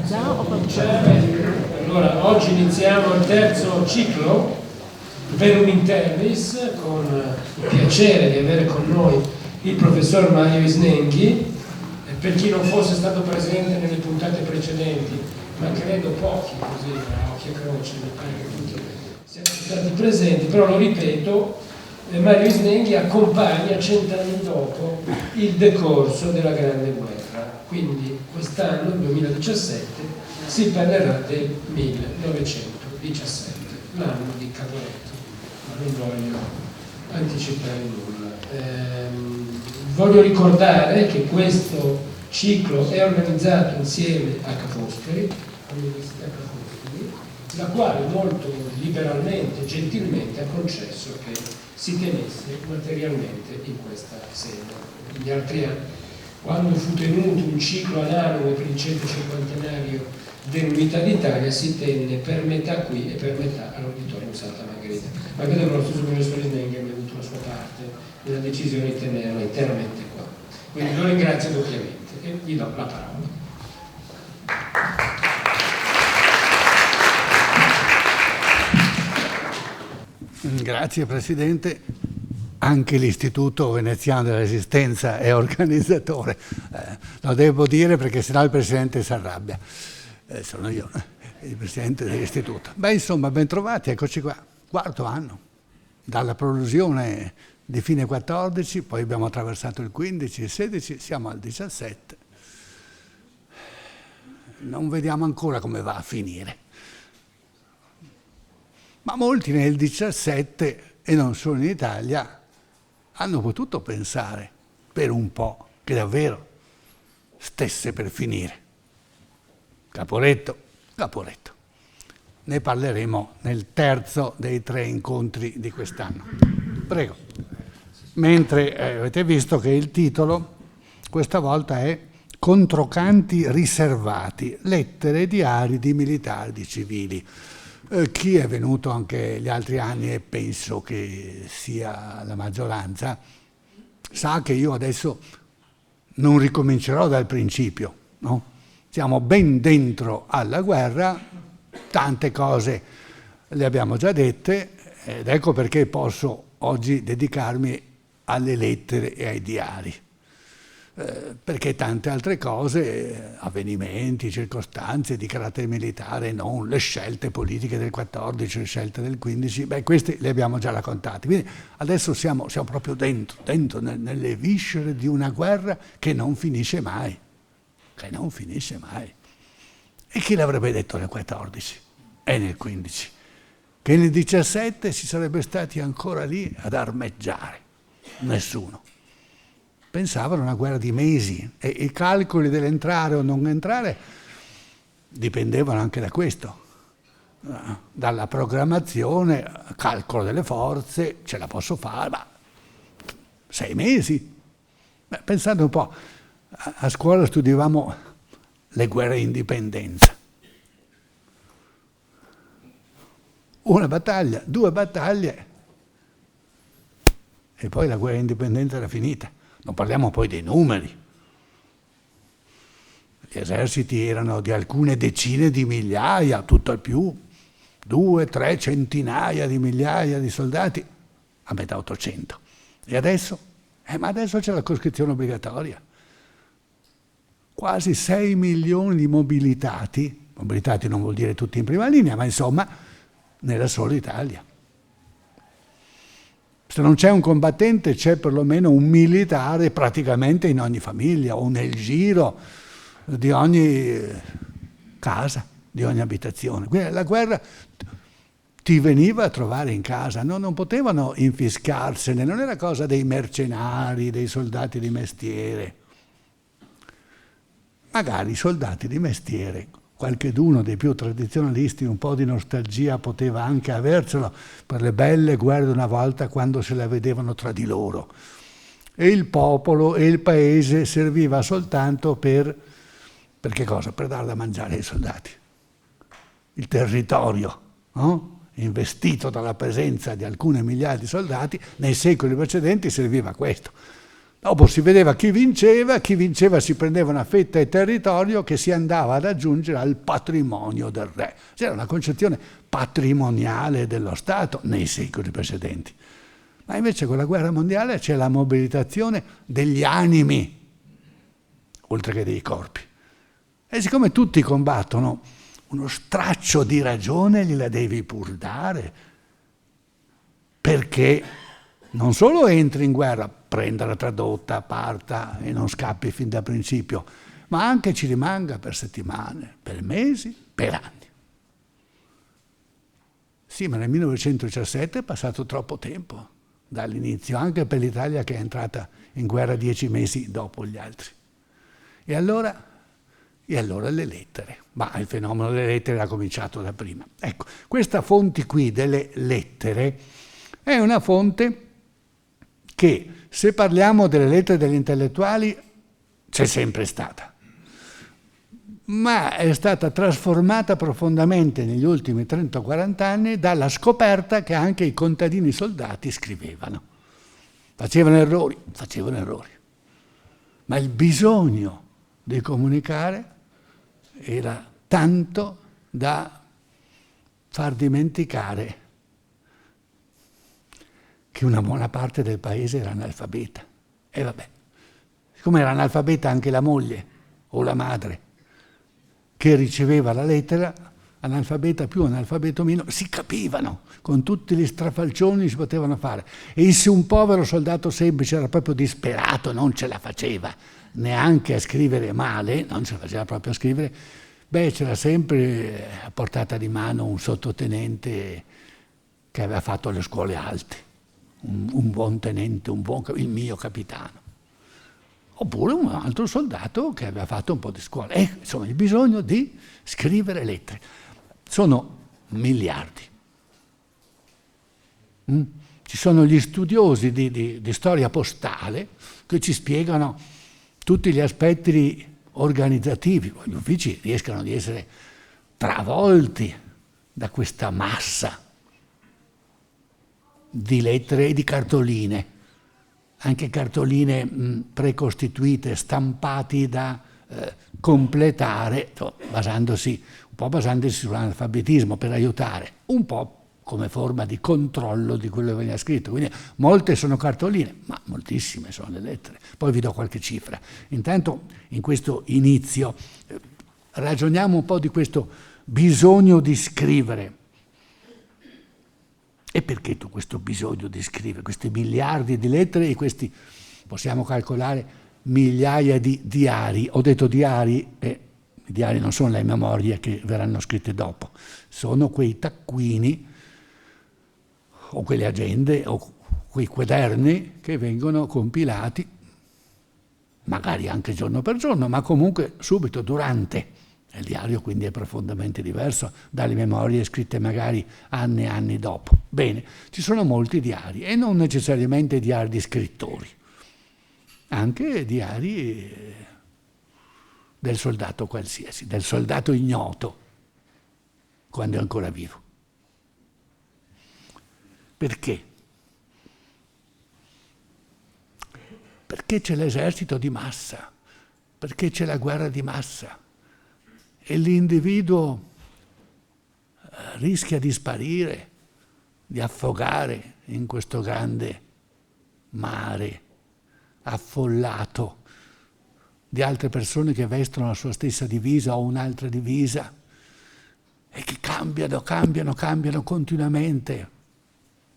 Già ho fatto Allora, oggi iniziamo il terzo ciclo, Verum Intervis, con il piacere di avere con noi il professor Mario Isnenghi. Per chi non fosse stato presente nelle puntate precedenti, ma credo pochi, così a occhio e croce, mi pare che tutti siano stati presenti, però lo ripeto, Mario Isnenghi accompagna 100 anni dopo il decorso della Grande Guerra, quindi quest'anno, il 2017, si parlerà del 1917, l'anno di Caporetto, ma non voglio anticipare nulla. Voglio ricordare che questo ciclo è organizzato insieme a Ca' Foscari, all'Università Ca' Foscari, la quale molto liberalmente, gentilmente ha concesso che si tenesse materialmente in questa sede. Negli altri anni, quando fu tenuto un ciclo analogo per il 150° dell'Unità d'Italia, si tenne per metà qui e per metà all'Auditorium Santa Margherita. Ma credo che lo stesso professor Isnenghi abbia avuto la sua parte nella decisione di tenerla interamente qua. Quindi lo ringrazio doppiamente e gli do la parola. Grazie Presidente. Anche l'Istituto Veneziano della Resistenza è organizzatore, lo devo dire perché sennò il Presidente si arrabbia. Sono io, il Presidente dell'Istituto. Beh, insomma, ben trovati, eccoci qua, quarto anno, dalla prolusione di fine 14, poi abbiamo attraversato il 15, il 16, siamo al 17. Non vediamo ancora come va a finire. Ma molti nel 17, e non solo in Italia, hanno potuto pensare per un po' che davvero stesse per finire. Caporetto. Ne parleremo nel terzo dei 3 incontri di quest'anno. Prego. Mentre avete visto che il titolo questa volta è Controcanti riservati, lettere e diari di militari, di civili. Chi è venuto anche gli altri anni, e penso che sia la maggioranza, sa che io adesso non ricomincerò dal principio, no? Siamo ben dentro alla guerra, tante cose le abbiamo già dette, ed ecco perché posso oggi dedicarmi alle lettere e ai diari. Perché tante altre cose, avvenimenti, circostanze di carattere militare, non le scelte politiche del 14, le scelte del 15, queste le abbiamo già raccontate. Quindi adesso siamo proprio dentro nelle viscere di una guerra che non finisce mai. E chi l'avrebbe detto nel 14 e nel 15? Che nel 17 si sarebbe stati ancora lì ad armeggiare? Nessuno. Pensavano a una guerra di mesi e i calcoli dell'entrare o non entrare dipendevano anche da questo, dalla programmazione, calcolo delle forze, ce la posso fare, ma 6 mesi? Pensate un po', a scuola studiavamo le guerre di indipendenza. Una battaglia, 2 battaglie e poi la guerra di indipendenza era finita. Non parliamo poi dei numeri. Gli eserciti erano di alcune decine di migliaia, tutto al più 2-3 centinaia di migliaia di soldati a metà 800. E adesso? Ma adesso c'è la coscrizione obbligatoria. Quasi 6 milioni di mobilitati non vuol dire tutti in prima linea, ma insomma nella sola Italia. Se non c'è un combattente, c'è perlomeno un militare praticamente in ogni famiglia o nel giro di ogni casa, di ogni abitazione. Quindi la guerra ti veniva a trovare in casa, no? Non potevano infiscarsene, non era cosa dei mercenari, dei soldati di mestiere. Magari i soldati di mestiere, qualcheduno dei più tradizionalisti, un po' di nostalgia poteva anche avercelo per le belle guerre una volta quando se la vedevano tra di loro. E il popolo e il paese serviva soltanto per che cosa? Per dare da mangiare ai soldati. Il territorio, no? Investito dalla presenza di alcune migliaia di soldati, nei secoli precedenti serviva a questo. Dopo si vedeva chi vinceva si prendeva una fetta di territorio che si andava ad aggiungere al patrimonio del re. C'era una concezione patrimoniale dello Stato nei secoli precedenti. Ma invece con la guerra mondiale c'è la mobilitazione degli animi, oltre che dei corpi. E siccome tutti combattono, uno straccio di ragione gliela devi pur dare, perché non solo entri in guerra, prenda la tradotta, parta e non scappi fin da principio, ma anche ci rimanga per settimane, per mesi, per anni. Sì, ma nel 1917 è passato troppo tempo dall'inizio, anche per l'Italia che è entrata in guerra 10 mesi dopo gli altri. E allora le lettere. Ma il fenomeno delle lettere era cominciato da prima. Ecco, questa fonte qui delle lettere è una fonte che, se parliamo delle lettere degli intellettuali, c'è sempre stata, ma è stata trasformata profondamente negli ultimi 30-40 anni dalla scoperta che anche i contadini soldati scrivevano. Facevano errori, ma il bisogno di comunicare era tanto da far dimenticare che una buona parte del paese era analfabeta. E vabbè, siccome era analfabeta anche la moglie o la madre che riceveva la lettera, analfabeta più, analfabeto meno, si capivano, con tutti gli strafalcioni si potevano fare. E se un povero soldato semplice era proprio disperato, non ce la faceva neanche a scrivere male, non ce la faceva proprio a scrivere, c'era sempre a portata di mano un sottotenente che aveva fatto le scuole alte, un buon tenente, il mio capitano, oppure un altro soldato che aveva fatto un po' di scuola. Insomma, il bisogno di scrivere lettere. Sono miliardi. Ci sono gli studiosi di storia postale che ci spiegano tutti gli aspetti organizzativi. Gli uffici riescono di essere travolti da questa massa di lettere e di cartoline, anche cartoline precostituite, stampati da completare, basandosi sull'analfabetismo per aiutare, un po' come forma di controllo di quello che veniva scritto. Quindi molte sono cartoline, ma moltissime sono le lettere. Poi vi do qualche cifra. Intanto, in questo inizio, ragioniamo un po' di questo bisogno di scrivere. E perché tu questo bisogno di scrivere, questi miliardi di lettere e questi, possiamo calcolare, migliaia di diari? Ho detto diari, i diari non sono le memorie che verranno scritte dopo, sono quei taccuini o quelle agende o quei quaderni che vengono compilati, magari anche giorno per giorno, ma comunque subito, durante. Il diario quindi è profondamente diverso dalle memorie scritte magari anni e anni dopo. Bene, ci sono molti diari e non necessariamente diari di scrittori, anche diari del soldato qualsiasi, del soldato ignoto, quando è ancora vivo. Perché? Perché c'è l'esercito di massa, perché c'è la guerra di massa. E l'individuo rischia di sparire, di affogare in questo grande mare affollato di altre persone che vestono la sua stessa divisa o un'altra divisa e che cambiano continuamente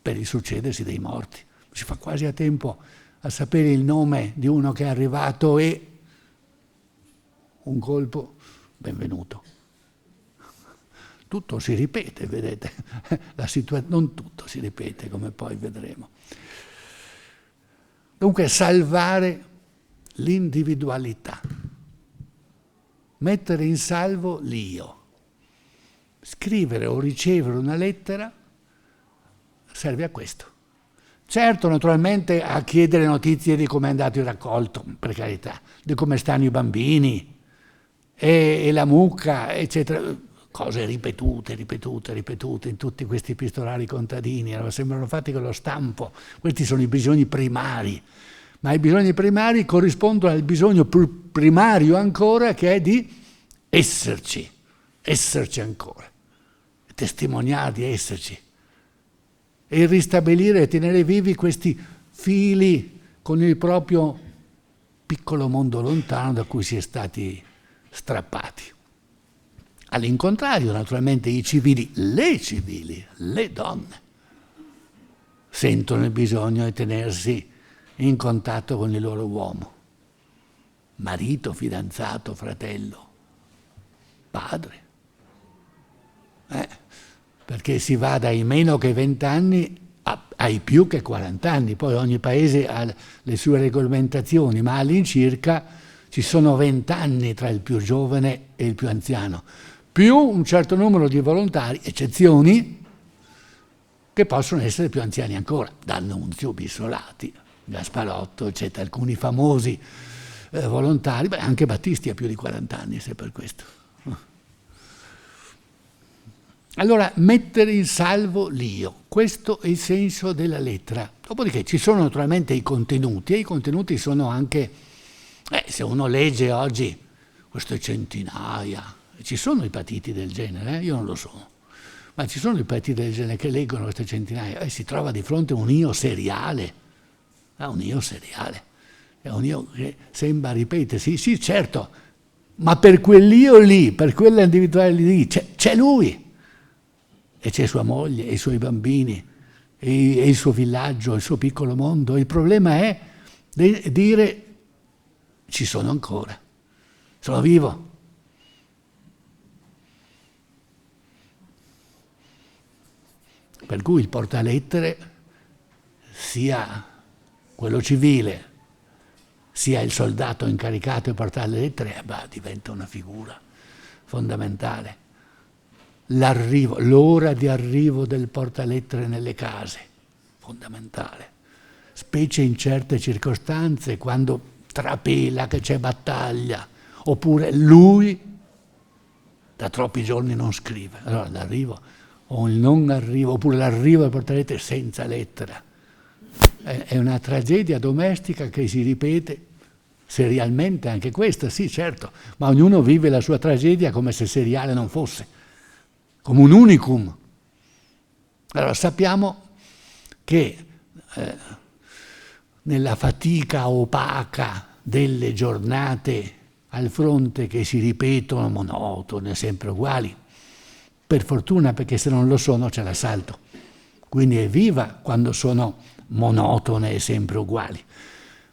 per il succedersi dei morti. Si fa quasi a tempo a sapere il nome di uno che è arrivato e un colpo, benvenuto. Tutto si ripete, vedete, non tutto si ripete, come poi vedremo. Dunque salvare l'individualità, mettere in salvo l'io. Scrivere o ricevere una lettera serve a questo. Certo, naturalmente a chiedere notizie di come è andato il raccolto, per carità, di come stanno i bambini e la mucca, eccetera. Cose ripetute in tutti questi epistolari contadini, sembrano fatti con lo stampo. Questi sono i bisogni primari. ma i bisogni primari corrispondono al bisogno più primario ancora, che è di esserci ancora, testimoniare di esserci e ristabilire e tenere vivi questi fili con il proprio piccolo mondo lontano da cui si è stati strappati. All'incontrario, naturalmente, i civili, le donne, sentono il bisogno di tenersi in contatto con il loro uomo, marito, fidanzato, fratello, padre. Perché si va dai meno che 20 anni ai più che 40 anni, poi ogni paese ha le sue regolamentazioni, ma all'incirca ci sono 20 anni tra il più giovane e il più anziano, più un certo numero di volontari, eccezioni, che possono essere più anziani ancora, D'Annunzio, Bissolati, Gasparotto, eccetera, alcuni famosi volontari, anche Battisti ha più di 40 anni, se per questo. Allora, mettere in salvo l'io, questo è il senso della lettera. Dopodiché ci sono naturalmente i contenuti, e i contenuti sono anche, se uno legge oggi queste centinaia, ci sono i partiti del genere, io non lo so, ma ci sono i partiti del genere che leggono queste centinaia e si trova di fronte a un io seriale, un io seriale, è un io che sembra ripetersi, sì certo, ma per quell'io lì, per quella individuale lì, c'è lui. E c'è sua moglie, e i suoi bambini, e il suo villaggio, il suo piccolo mondo. Il problema è dire ci sono ancora, sono vivo. Per cui il portalettere, sia quello civile, sia il soldato incaricato di portare le lettere, diventa una figura fondamentale. L'ora di arrivo del portalettere nelle case, fondamentale, specie in certe circostanze, quando trapela che c'è battaglia, oppure lui da troppi giorni non scrive. Allora l'arrivo o il non arrivo, oppure l'arrivo del portalettere senza lettera, è una tragedia domestica che si ripete serialmente, anche questa, sì certo, ma ognuno vive la sua tragedia come se seriale non fosse, come un unicum. Allora sappiamo che nella fatica opaca delle giornate al fronte che si ripetono monotone, sempre uguali, per fortuna, perché se non lo sono c'è l'assalto, quindi è viva quando sono monotone e sempre uguali,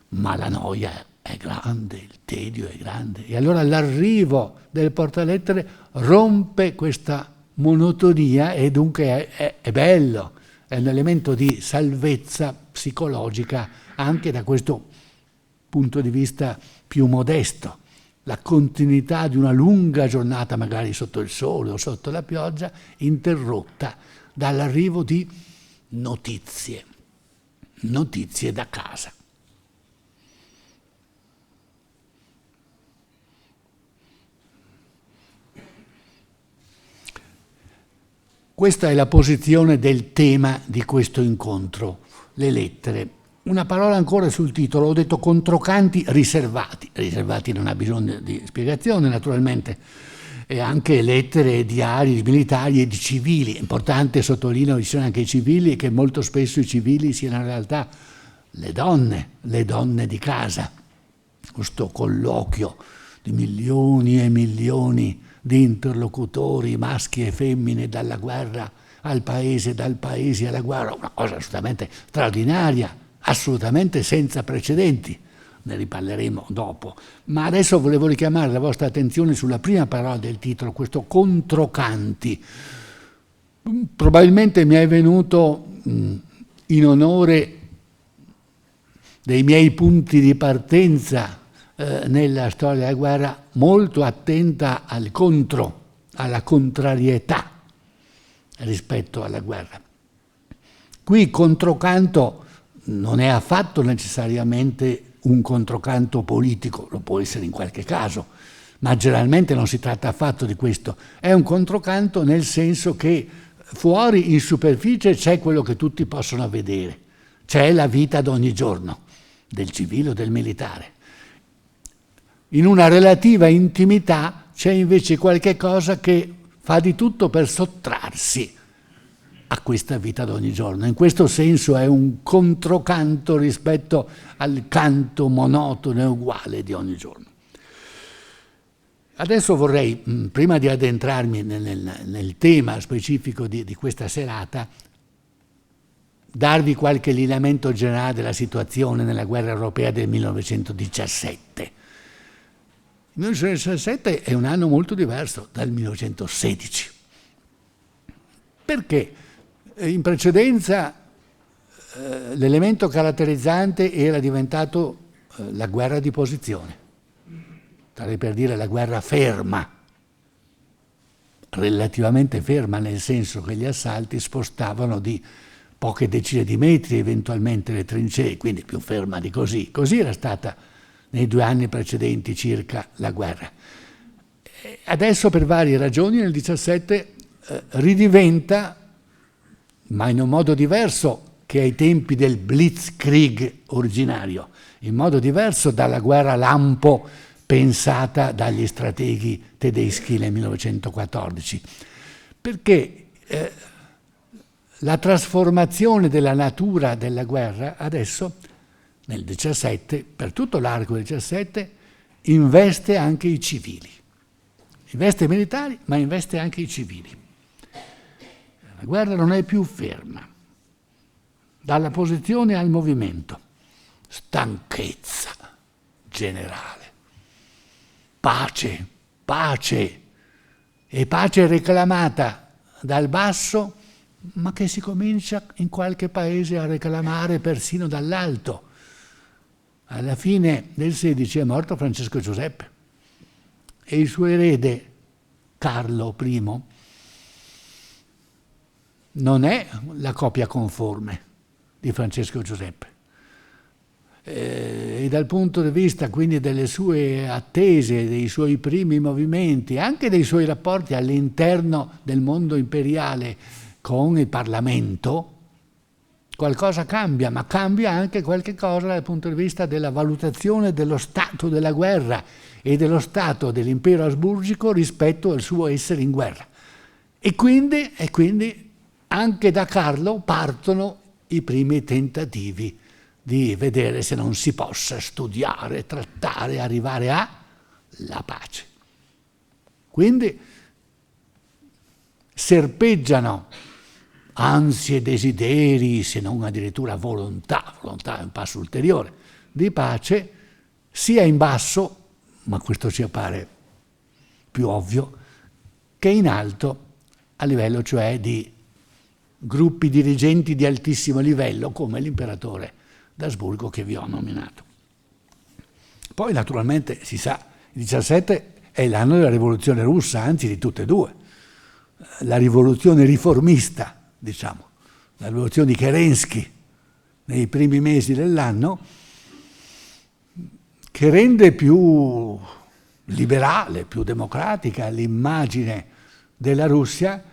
ma la noia è grande, il tedio è grande, e allora l'arrivo del portalettere rompe questa monotonia e dunque è bello, è un elemento di salvezza psicologica anche da questo punto di vista più modesto. La continuità di una lunga giornata, magari sotto il sole o sotto la pioggia, interrotta dall'arrivo di notizie da casa. Questa è la posizione del tema di questo incontro, le lettere. Una parola ancora sul titolo, ho detto controcanti riservati. Riservati non ha bisogno di spiegazione, naturalmente, e anche lettere, diari militari e di civili. È importante, sottolineo, che ci sono anche i civili e che molto spesso i civili siano in realtà le donne di casa. Questo colloquio di milioni e milioni di interlocutori, maschi e femmine, dalla guerra al paese, dal paese alla guerra, una cosa assolutamente straordinaria, assolutamente senza precedenti, ne riparleremo dopo. Ma adesso volevo richiamare la vostra attenzione sulla prima parola del titolo, questo controcanti. Probabilmente mi è venuto in onore dei miei punti di partenza nella storia della guerra, molto attenta al contro, alla contrarietà rispetto alla guerra. Qui controcanto non è affatto necessariamente un controcanto politico, lo può essere in qualche caso, ma generalmente non si tratta affatto di questo. È un controcanto nel senso che fuori in superficie c'è quello che tutti possono vedere, c'è la vita d'ogni giorno, del civile o del militare. In una relativa intimità c'è invece qualche cosa che fa di tutto per sottrarsi a questa vita d'ogni giorno. In questo senso è un controcanto rispetto al canto monotono e uguale di ogni giorno. Adesso vorrei, prima di addentrarmi nel tema specifico di questa serata, darvi qualche lineamento generale della situazione nella guerra europea del 1917. Il 1917 è un anno molto diverso dal 1916. Perché? In precedenza l'elemento caratterizzante era diventato la guerra di posizione, starei per dire la guerra ferma, relativamente ferma nel senso che gli assalti spostavano di poche decine di metri eventualmente le trincee, quindi più ferma di così. Così era stata nei 2 anni precedenti circa la guerra. Adesso per varie ragioni nel 17 ridiventa, ma in un modo diverso che ai tempi del Blitzkrieg originario, in modo diverso dalla guerra lampo pensata dagli strateghi tedeschi nel 1914, perché la trasformazione della natura della guerra adesso, nel 17, per tutto l'arco del 17, investe anche i civili. Investe i militari, ma investe anche i civili. La guerra non è più ferma, dalla posizione al movimento, stanchezza generale, pace, pace, e pace reclamata dal basso, ma che si comincia in qualche paese a reclamare persino dall'alto. Alla fine del 16 è morto Francesco Giuseppe e il suo erede Carlo I non è la copia conforme di Francesco Giuseppe. E dal punto di vista quindi delle sue attese, dei suoi primi movimenti, anche dei suoi rapporti all'interno del mondo imperiale con il Parlamento, qualcosa cambia, ma cambia anche qualche cosa dal punto di vista della valutazione dello stato della guerra e dello stato dell'impero asburgico rispetto al suo essere in guerra. E quindi anche da Carlo partono i primi tentativi di vedere se non si possa studiare, trattare, arrivare alla pace. Quindi serpeggiano ansie, desideri, se non addirittura volontà è un passo ulteriore, di pace, sia in basso, ma questo ci appare più ovvio, che in alto, a livello cioè di gruppi dirigenti di altissimo livello, come l'imperatore d'Asburgo che vi ho nominato. Poi naturalmente si sa, il 17 è l'anno della rivoluzione russa, anzi di tutte e due, la rivoluzione riformista, diciamo, la rivoluzione di Kerensky nei primi mesi dell'anno, che rende più liberale, più democratica l'immagine della Russia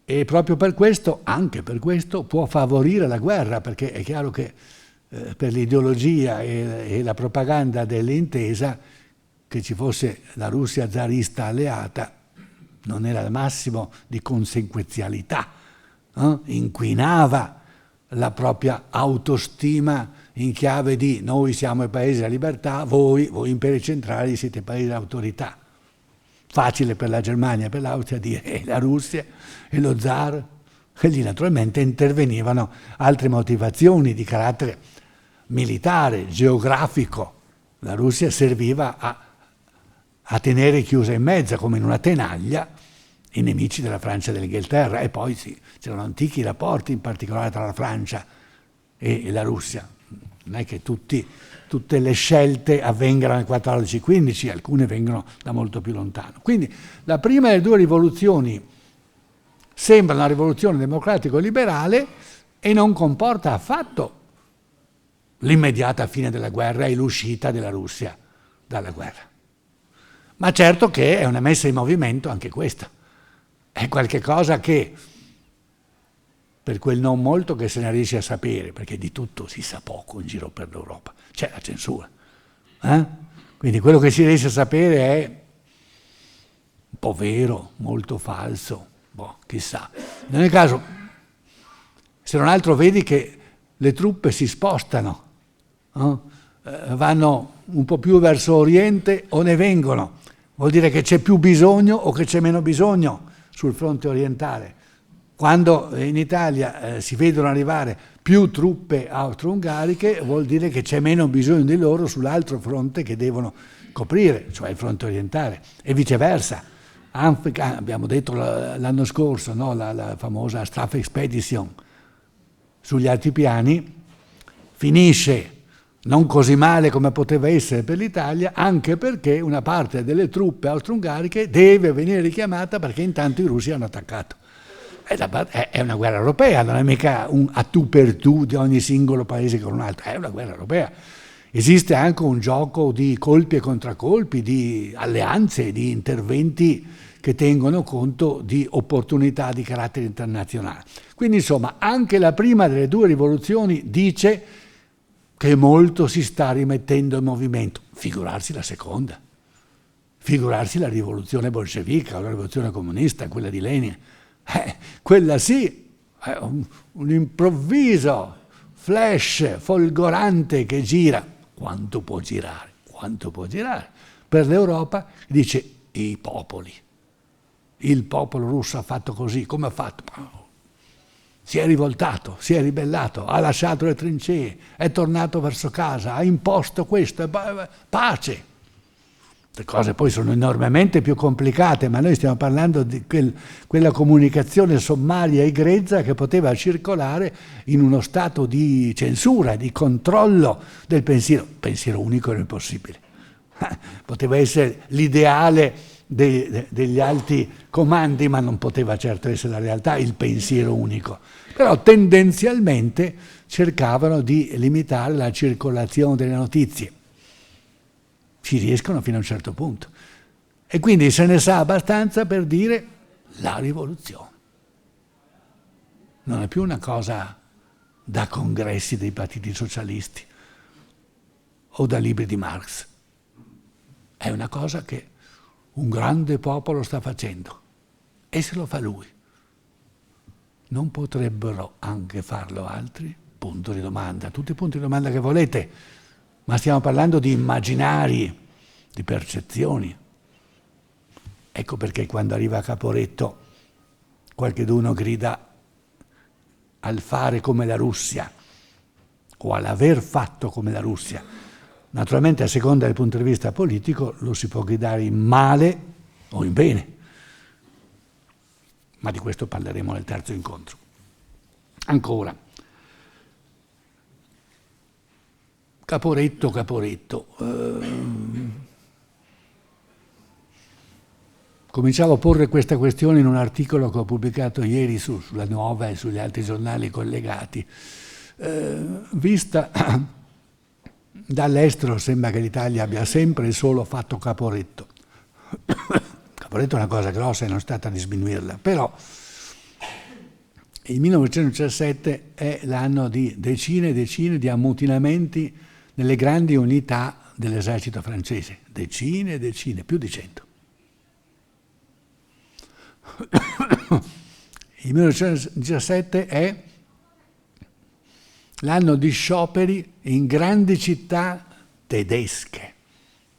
e proprio per questo, anche per questo, può favorire la guerra, perché è chiaro che per l'ideologia e la propaganda dell'intesa che ci fosse la Russia zarista alleata non era il massimo di conseguenzialità, inquinava la propria autostima in chiave di noi siamo i paesi della libertà, voi imperi centrali siete paesi dell'autorità. Facile per la Germania e per l'Austria dire la Russia e lo zar, e lì naturalmente intervenivano altre motivazioni di carattere militare, geografico. La Russia serviva a tenere chiusa in mezzo, come in una tenaglia, i nemici della Francia e dell'Inghilterra, e poi sì, c'erano antichi rapporti, in particolare tra la Francia e la Russia. Non è che tutte le scelte avvengano nel 14-15, alcune vengono da molto più lontano. Quindi la prima delle due rivoluzioni sembra una rivoluzione democratico-liberale e non comporta affatto l'immediata fine della guerra e l'uscita della Russia dalla guerra. Ma certo che è una messa in movimento anche questa. È qualche cosa che, per quel non molto che se ne riesce a sapere, perché di tutto si sa poco in giro per l'Europa, c'è la censura. Quindi quello che si riesce a sapere è un po' vero, molto falso, chissà. In ogni caso, se non altro vedi che le truppe si spostano, vanno un po' più verso oriente o ne vengono. Vuol dire che c'è più bisogno o che c'è meno bisogno sul fronte orientale. Quando in Italia si vedono arrivare più truppe austro-ungariche, vuol dire che c'è meno bisogno di loro sull'altro fronte che devono coprire, cioè il fronte orientale, e viceversa. Abbiamo detto l'anno scorso, no? la famosa Strafexpedition sugli altipiani, finisce non così male come poteva essere per l'Italia, anche perché una parte delle truppe austro-ungariche deve venire richiamata perché intanto i russi hanno attaccato. È una guerra europea, non è mica un a tu per tu di ogni singolo paese con un altro, è una guerra europea. Esiste anche un gioco di colpi e contraccolpi, di alleanze, di interventi che tengono conto di opportunità di carattere internazionale. Quindi insomma anche la prima delle due rivoluzioni dice che molto si sta rimettendo in movimento, figurarsi la seconda, figurarsi la rivoluzione bolscevica o la rivoluzione comunista, quella di Lenin. Quella sì, è un improvviso flash folgorante che gira. Quanto può girare? Quanto può girare? Per l'Europa dice i popoli. Il popolo russo ha fatto così, come ha fatto? Si è rivoltato, si è ribellato, ha lasciato le trincee, è tornato verso casa, ha imposto questo, pace. Le cose poi sono enormemente più complicate, ma noi stiamo parlando di quella comunicazione sommaria e grezza che poteva circolare in uno stato di censura, di controllo del pensiero. Pensiero unico era impossibile. Poteva essere l'ideale degli alti comandi, ma non poteva certo essere la realtà, il pensiero unico. Però tendenzialmente cercavano di limitare la circolazione delle notizie. Ci riescono fino a un certo punto. E quindi se ne sa abbastanza per dire la rivoluzione. Non è più una cosa da congressi dei partiti socialisti o da libri di Marx. È una cosa che un grande popolo sta facendo e se lo fa lui. Non potrebbero anche farlo altri? Punto di domanda. Tutti i punti di domanda che volete. Ma stiamo parlando di immaginari, di percezioni. Ecco perché quando arriva Caporetto qualcheduno grida al fare come la Russia o all'aver fatto come la Russia. Naturalmente a seconda del punto di vista politico lo si può gridare in male o in bene, ma di questo parleremo nel terzo incontro. Ancora. Caporetto. Cominciavo a porre questa questione in un articolo che ho pubblicato ieri sulla Nuova e sugli altri giornali collegati. Vista dall'estero sembra che l'Italia abbia sempre e solo fatto Caporetto. Caporetto è una cosa grossa e non è stata di sminuirla, però il 1917 è l'anno di decine e decine di ammutinamenti nelle grandi unità dell'esercito francese, decine e decine, più di 100. Il 1917 è l'anno di scioperi in grandi città tedesche,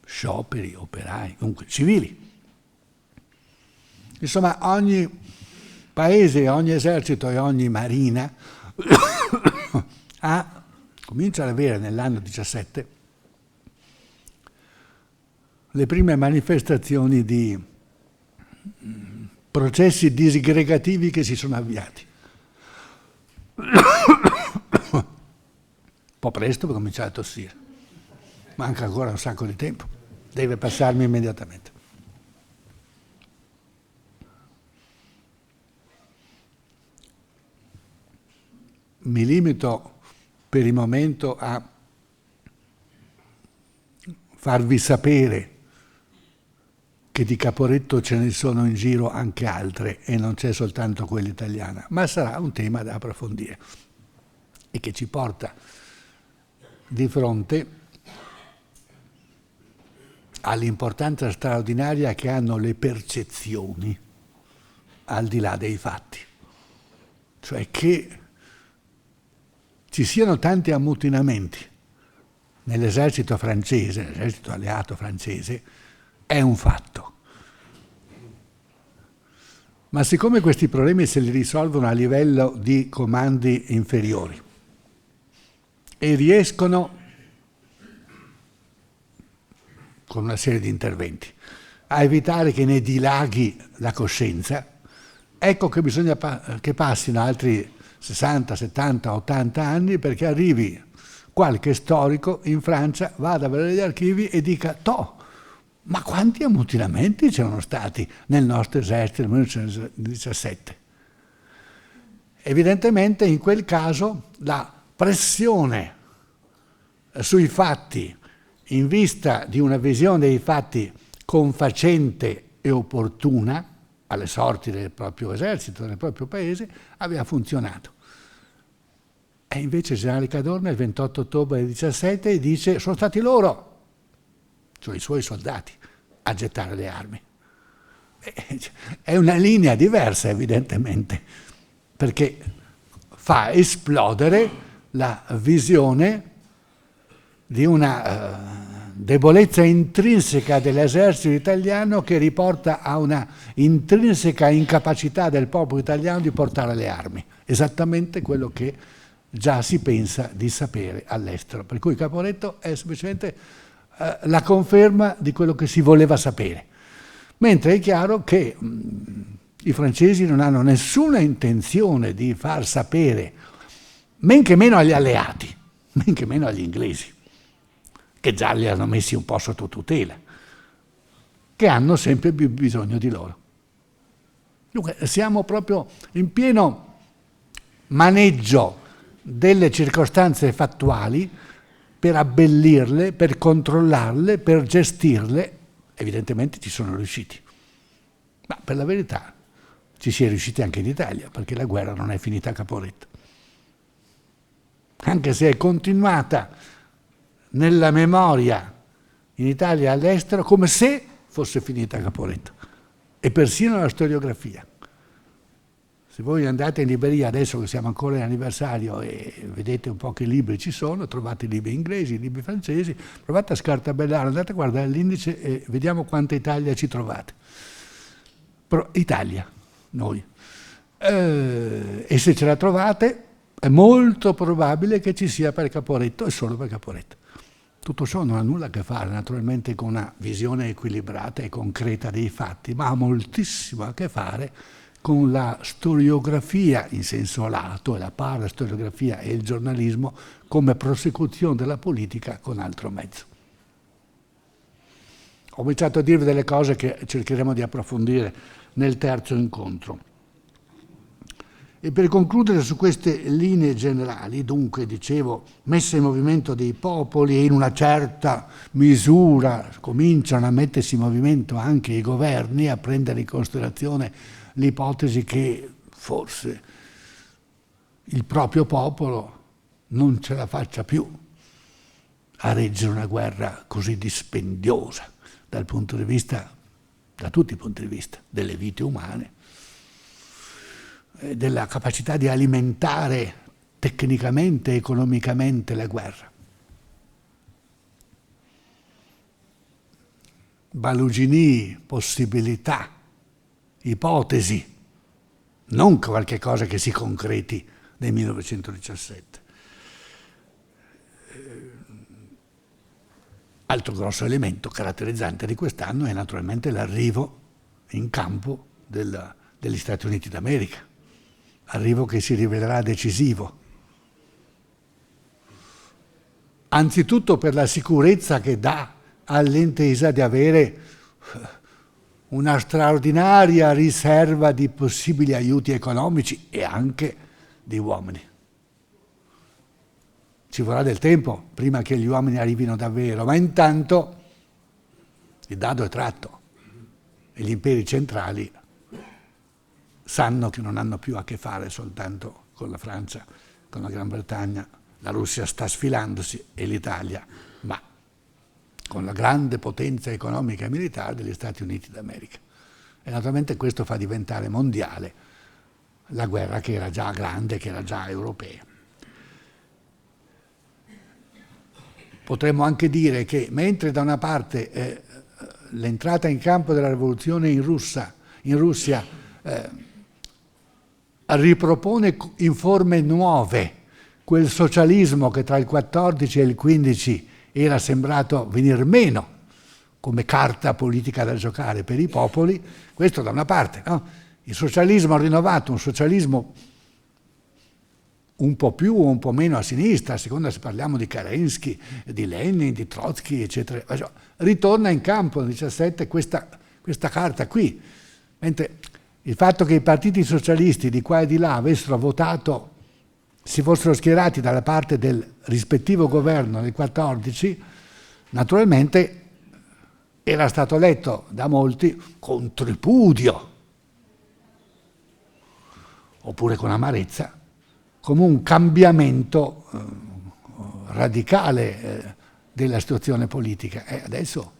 scioperi, operai, comunque civili. Insomma, ogni paese, ogni esercito e ogni marina comincia ad avere nell'anno 17 le prime manifestazioni di processi disgregativi che si sono avviati. Un po' presto per cominciare a tossire, manca ancora un sacco di tempo, deve passarmi immediatamente. Mi limito per il momento a farvi sapere che di Caporetto ce ne sono in giro anche altre e non c'è soltanto quella italiana, ma sarà un tema da approfondire e che ci porta di fronte all'importanza straordinaria che hanno le percezioni al di là dei fatti. Cioè che ci siano tanti ammutinamenti nell'esercito francese, l'esercito alleato francese, è un fatto. Ma siccome questi problemi se li risolvono a livello di comandi inferiori e riescono, con una serie di interventi, a evitare che ne dilaghi la coscienza, ecco che bisogna che passino altri 60, 70, 80 anni perché arrivi qualche storico in Francia, vada a vedere gli archivi e dica «Toh, ma quanti ammutinamenti c'erano stati nel nostro esercito nel 1917?» Evidentemente in quel caso la pressione sui fatti in vista di una visione dei fatti confacente e opportuna alle sorti del proprio esercito, del proprio paese, aveva funzionato. E invece il generale Cadorna il 28 ottobre del 17 dice sono stati loro, cioè i suoi soldati, a gettare le armi. È una linea diversa evidentemente, perché fa esplodere la visione di una debolezza intrinseca dell'esercito italiano che riporta a una intrinseca incapacità del popolo italiano di portare le armi, esattamente quello che già si pensa di sapere all'estero. Per cui Caporetto è semplicemente la conferma di quello che si voleva sapere. Mentre è chiaro che i francesi non hanno nessuna intenzione di far sapere, men che meno agli alleati, men che meno agli inglesi, che già li hanno messi un po' sotto tutela, che hanno sempre più bisogno di loro. Dunque siamo proprio in pieno maneggio delle circostanze fattuali per abbellirle, per controllarle, per gestirle. Evidentemente ci sono riusciti. Ma per la verità ci si è riusciti anche in Italia, perché la guerra non è finita a Caporetto. Anche se è continuata nella memoria in Italia e all'estero come se fosse finita a Caporetto. E persino la storiografia. Se voi andate in libreria adesso che siamo ancora in anniversario e vedete un po' che libri ci sono, trovate libri inglesi, libri francesi, provate a scartabellare, andate a guardare l'indice e vediamo quanta Italia ci trovate. Italia, noi. E se ce la trovate è molto probabile che ci sia per Caporetto e solo per Caporetto. Tutto ciò non ha nulla a che fare naturalmente con una visione equilibrata e concreta dei fatti, ma ha moltissimo a che fare con la storiografia in senso lato, e la parastoriografia e il giornalismo come prosecuzione della politica con altro mezzo. Ho cominciato a dirvi delle cose che cercheremo di approfondire nel terzo incontro. E per concludere su queste linee generali, dunque, dicevo, messa in movimento dei popoli e in una certa misura cominciano a mettersi in movimento anche i governi, a prendere in considerazione l'ipotesi che forse il proprio popolo non ce la faccia più a reggere una guerra così dispendiosa dal punto di vista, da tutti i punti di vista, delle vite umane, della capacità di alimentare tecnicamente e economicamente la guerra. Balugini, possibilità, ipotesi, non qualche cosa che si concreti nel 1917. Altro grosso elemento caratterizzante di quest'anno è naturalmente l'arrivo in campo degli Stati Uniti d'America, arrivo che si rivelerà decisivo. Anzitutto per la sicurezza che dà all'intesa di avere una straordinaria riserva di possibili aiuti economici e anche di uomini. Ci vorrà del tempo prima che gli uomini arrivino davvero, ma intanto il dado è tratto e gli imperi centrali sanno che non hanno più a che fare soltanto con la Francia, con la Gran Bretagna, la Russia sta sfilandosi e l'Italia, ma con la grande potenza economica e militare degli Stati Uniti d'America. E naturalmente questo fa diventare mondiale la guerra che era già grande, che era già europea. Potremmo anche dire che mentre da una parte l'entrata in campo della rivoluzione in Russia ripropone in forme nuove quel socialismo che tra il 14 e il 15 era sembrato venir meno come carta politica da giocare per i popoli, questo da una parte, no? Il socialismo rinnovato, un socialismo un po' più o un po' meno a sinistra, a seconda se parliamo di Kerensky, di Lenin, di Trotsky, eccetera, ritorna in campo nel 17 questa carta qui, mentre il fatto che i partiti socialisti di qua e di là avessero votato, si fossero schierati dalla parte del rispettivo governo nel 14, naturalmente era stato letto da molti con tripudio, oppure con amarezza, come un cambiamento radicale della situazione politica. E adesso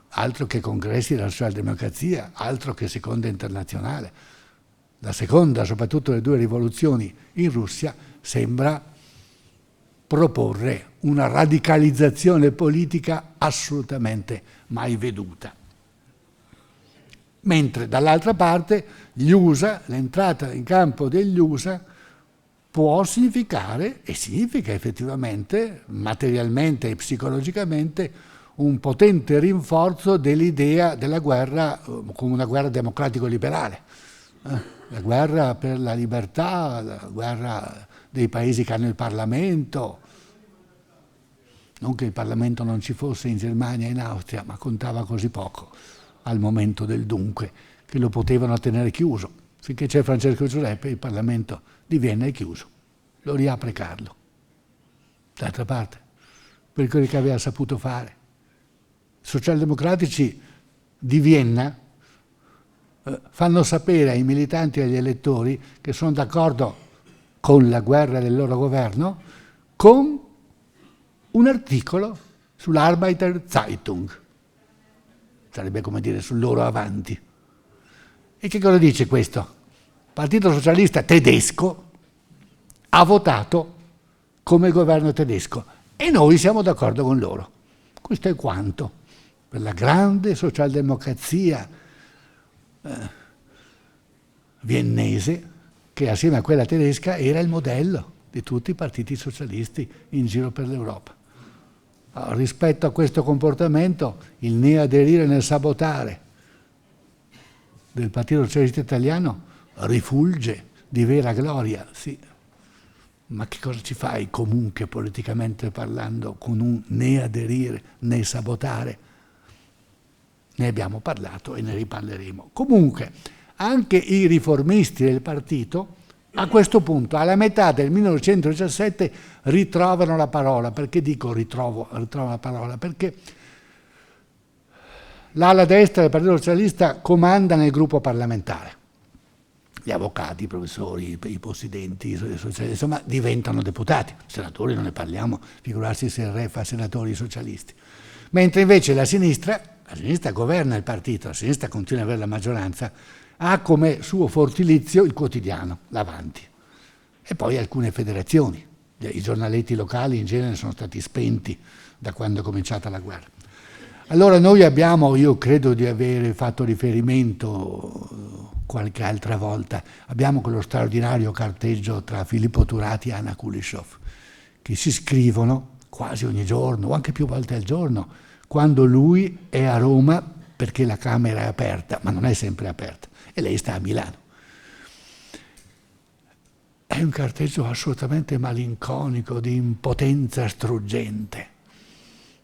altro che congressi della socialdemocrazia, altro che seconda internazionale. La seconda, soprattutto le due rivoluzioni in Russia, sembra proporre una radicalizzazione politica assolutamente mai veduta. Mentre dall'altra parte gli USA, l'entrata in campo degli USA può significare, e significa effettivamente, materialmente e psicologicamente, un potente rinforzo dell'idea della guerra come una guerra democratico-liberale. La guerra per la libertà, la guerra dei paesi che hanno il Parlamento. Non che il Parlamento non ci fosse in Germania e in Austria, ma contava così poco al momento del dunque, che lo potevano tenere chiuso. Finché c'è Francesco Giuseppe, il Parlamento di Vienna è chiuso. Lo riapre Carlo. D'altra parte, per quello che aveva saputo fare. I socialdemocratici di Vienna fanno sapere ai militanti e agli elettori che sono d'accordo con la guerra del loro governo con un articolo sull'Arbeiter Zeitung, sarebbe come dire sul loro Avanti. E che cosa dice questo? Il Partito Socialista tedesco ha votato come governo tedesco e noi siamo d'accordo con loro. Questo è quanto per la grande socialdemocrazia viennese, che assieme a quella tedesca era il modello di tutti i partiti socialisti in giro per l'Europa. Rispetto a questo comportamento, il ne aderire nel sabotare del Partito Socialista Italiano rifulge di vera gloria, sì. Ma che cosa ci fai comunque politicamente parlando con un ne aderire, né sabotare? Ne abbiamo parlato e ne riparleremo. Comunque, anche i riformisti del partito, a questo punto, alla metà del 1917, ritrovano la parola. Perché dico ritrovo la parola? Perché l'ala destra del Partito Socialista comanda nel gruppo parlamentare. Gli avvocati, i professori, i possidenti, i socialisti, insomma, diventano deputati. Senatori non ne parliamo, figurarsi se il re fa senatori socialisti. Mentre invece la sinistra governa il partito, la sinistra continua ad avere la maggioranza, ha come suo fortilizio il quotidiano, l'Avanti. E poi alcune federazioni. I giornaletti locali in genere sono stati spenti da quando è cominciata la guerra. Allora noi abbiamo, io credo di aver fatto riferimento qualche altra volta, abbiamo quello straordinario carteggio tra Filippo Turati e Anna Kuleshov, che si scrivono quasi ogni giorno, o anche più volte al giorno, quando lui è a Roma perché la Camera è aperta, ma non è sempre aperta, e lei sta a Milano. È un carteggio assolutamente malinconico, di impotenza struggente.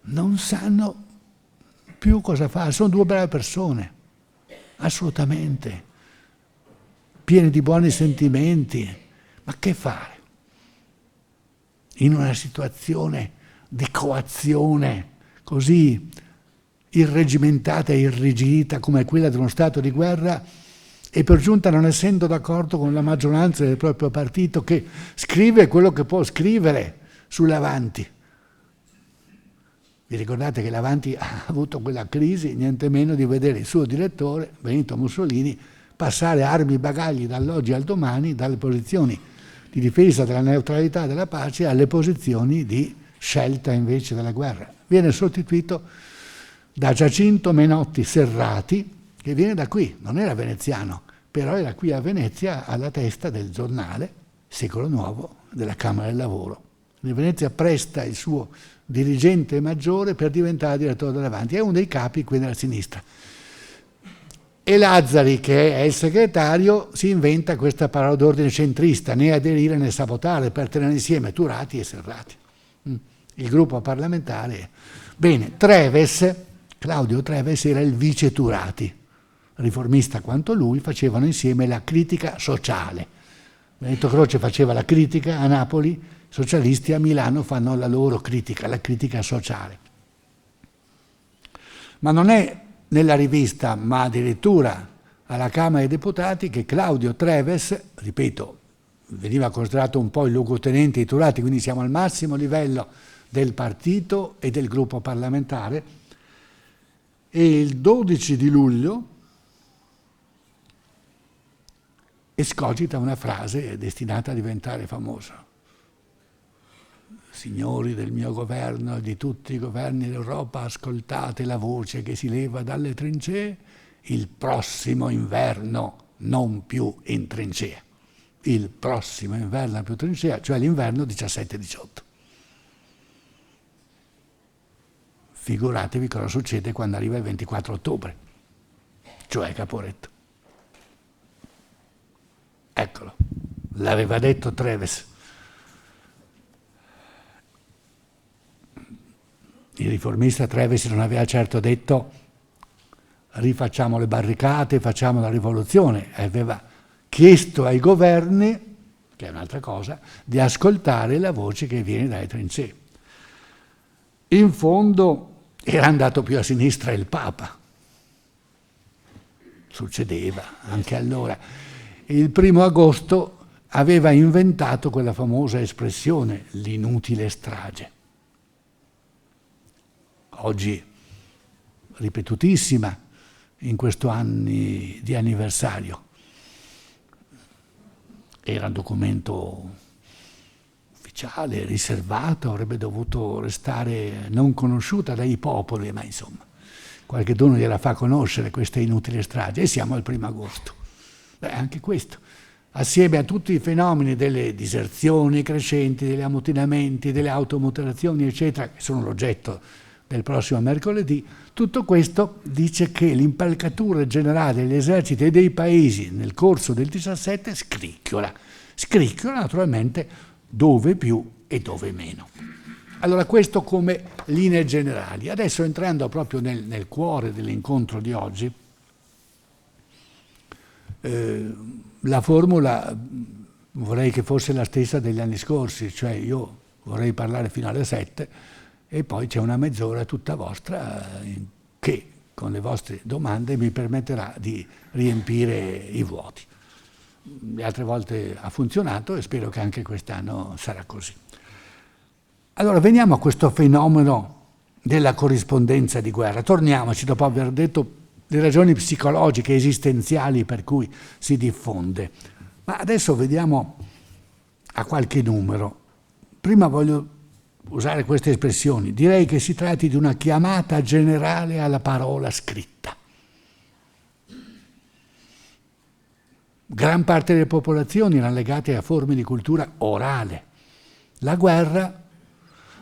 Non sanno più cosa fare, sono due brave persone, assolutamente, pieni di buoni sentimenti, ma che fare? In una situazione di coazione così irregimentata e irrigidita come quella di uno stato di guerra, e per giunta non essendo d'accordo con la maggioranza del proprio partito, che scrive quello che può scrivere sull'Avanti. Vi ricordate che l'Avanti ha avuto quella crisi niente meno di vedere il suo direttore, Benito Mussolini, passare armi e bagagli dall'oggi al domani, dalle posizioni di difesa della neutralità e della pace alle posizioni di scelta invece della guerra. Viene sostituito da Giacinto Menotti Serrati, che viene da qui, non era veneziano, però era qui a Venezia alla testa del giornale Secolo Nuovo della Camera del Lavoro. Di Venezia presta il suo dirigente maggiore per diventare direttore dell'Avanti, è uno dei capi qui nella sinistra. E Lazzari, che è il segretario, si inventa questa parola d'ordine centrista, né aderire né sabotare, per tenere insieme Turati e Serrati. Il gruppo parlamentare. Bene, Claudio Treves era il vice Turati, riformista quanto lui, facevano insieme la critica sociale. Benedetto Croce faceva la critica a Napoli, i socialisti a Milano fanno la loro critica, la critica sociale. Ma non è nella rivista, ma addirittura alla Camera dei Deputati, che Claudio Treves, ripeto, veniva considerato un po' il luogotenente di Turati, quindi siamo al massimo livello del partito e del gruppo parlamentare, e il 12 di luglio escogita una frase destinata a diventare famosa. Signori del mio governo e di tutti i governi d'Europa, ascoltate la voce che si leva dalle trincee, il prossimo inverno non più in trincea. Il prossimo inverno più trincea, cioè l'inverno 17-18. Figuratevi cosa succede quando arriva il 24 ottobre, cioè Caporetto. Eccolo, l'aveva detto Treves. Il riformista Treves non aveva certo detto rifacciamo le barricate, facciamo la rivoluzione, aveva chiesto ai governi, che è un'altra cosa, di ascoltare la voce che viene dalle trincee. In fondo era andato più a sinistra il Papa, succedeva anche allora. Il 1° agosto aveva inventato quella famosa espressione, l'inutile strage. Oggi ripetutissima in questo anno di anniversario. Era un documento ufficiale, riservato, avrebbe dovuto restare non conosciuta dai popoli, ma insomma, qualcheduno gliela fa conoscere questa inutile strage, e siamo al 1° agosto. Beh, anche questo, assieme a tutti i fenomeni delle diserzioni crescenti, degli ammutinamenti, delle automutilazioni, eccetera, che sono l'oggetto del prossimo mercoledì, tutto questo dice che l'impalcatura generale degli eserciti e dei paesi nel corso del 17 scricchiola naturalmente dove più e dove meno. Allora questo come linee generali. Adesso entrando proprio nel cuore dell'incontro di oggi, la formula vorrei che fosse la stessa degli anni scorsi, cioè io vorrei parlare fino alle 7 e poi c'è una mezz'ora tutta vostra che con le vostre domande mi permetterà di riempire i vuoti. Le altre volte ha funzionato e spero che anche quest'anno sarà così. Allora veniamo a questo fenomeno della corrispondenza di guerra. Torniamoci dopo aver detto le ragioni psicologiche, esistenziali per cui si diffonde. Ma adesso vediamo a qualche numero. Prima voglio usare queste espressioni. Direi che si tratti di una chiamata generale alla parola scritta. Gran parte delle popolazioni erano legate a forme di cultura orale. La guerra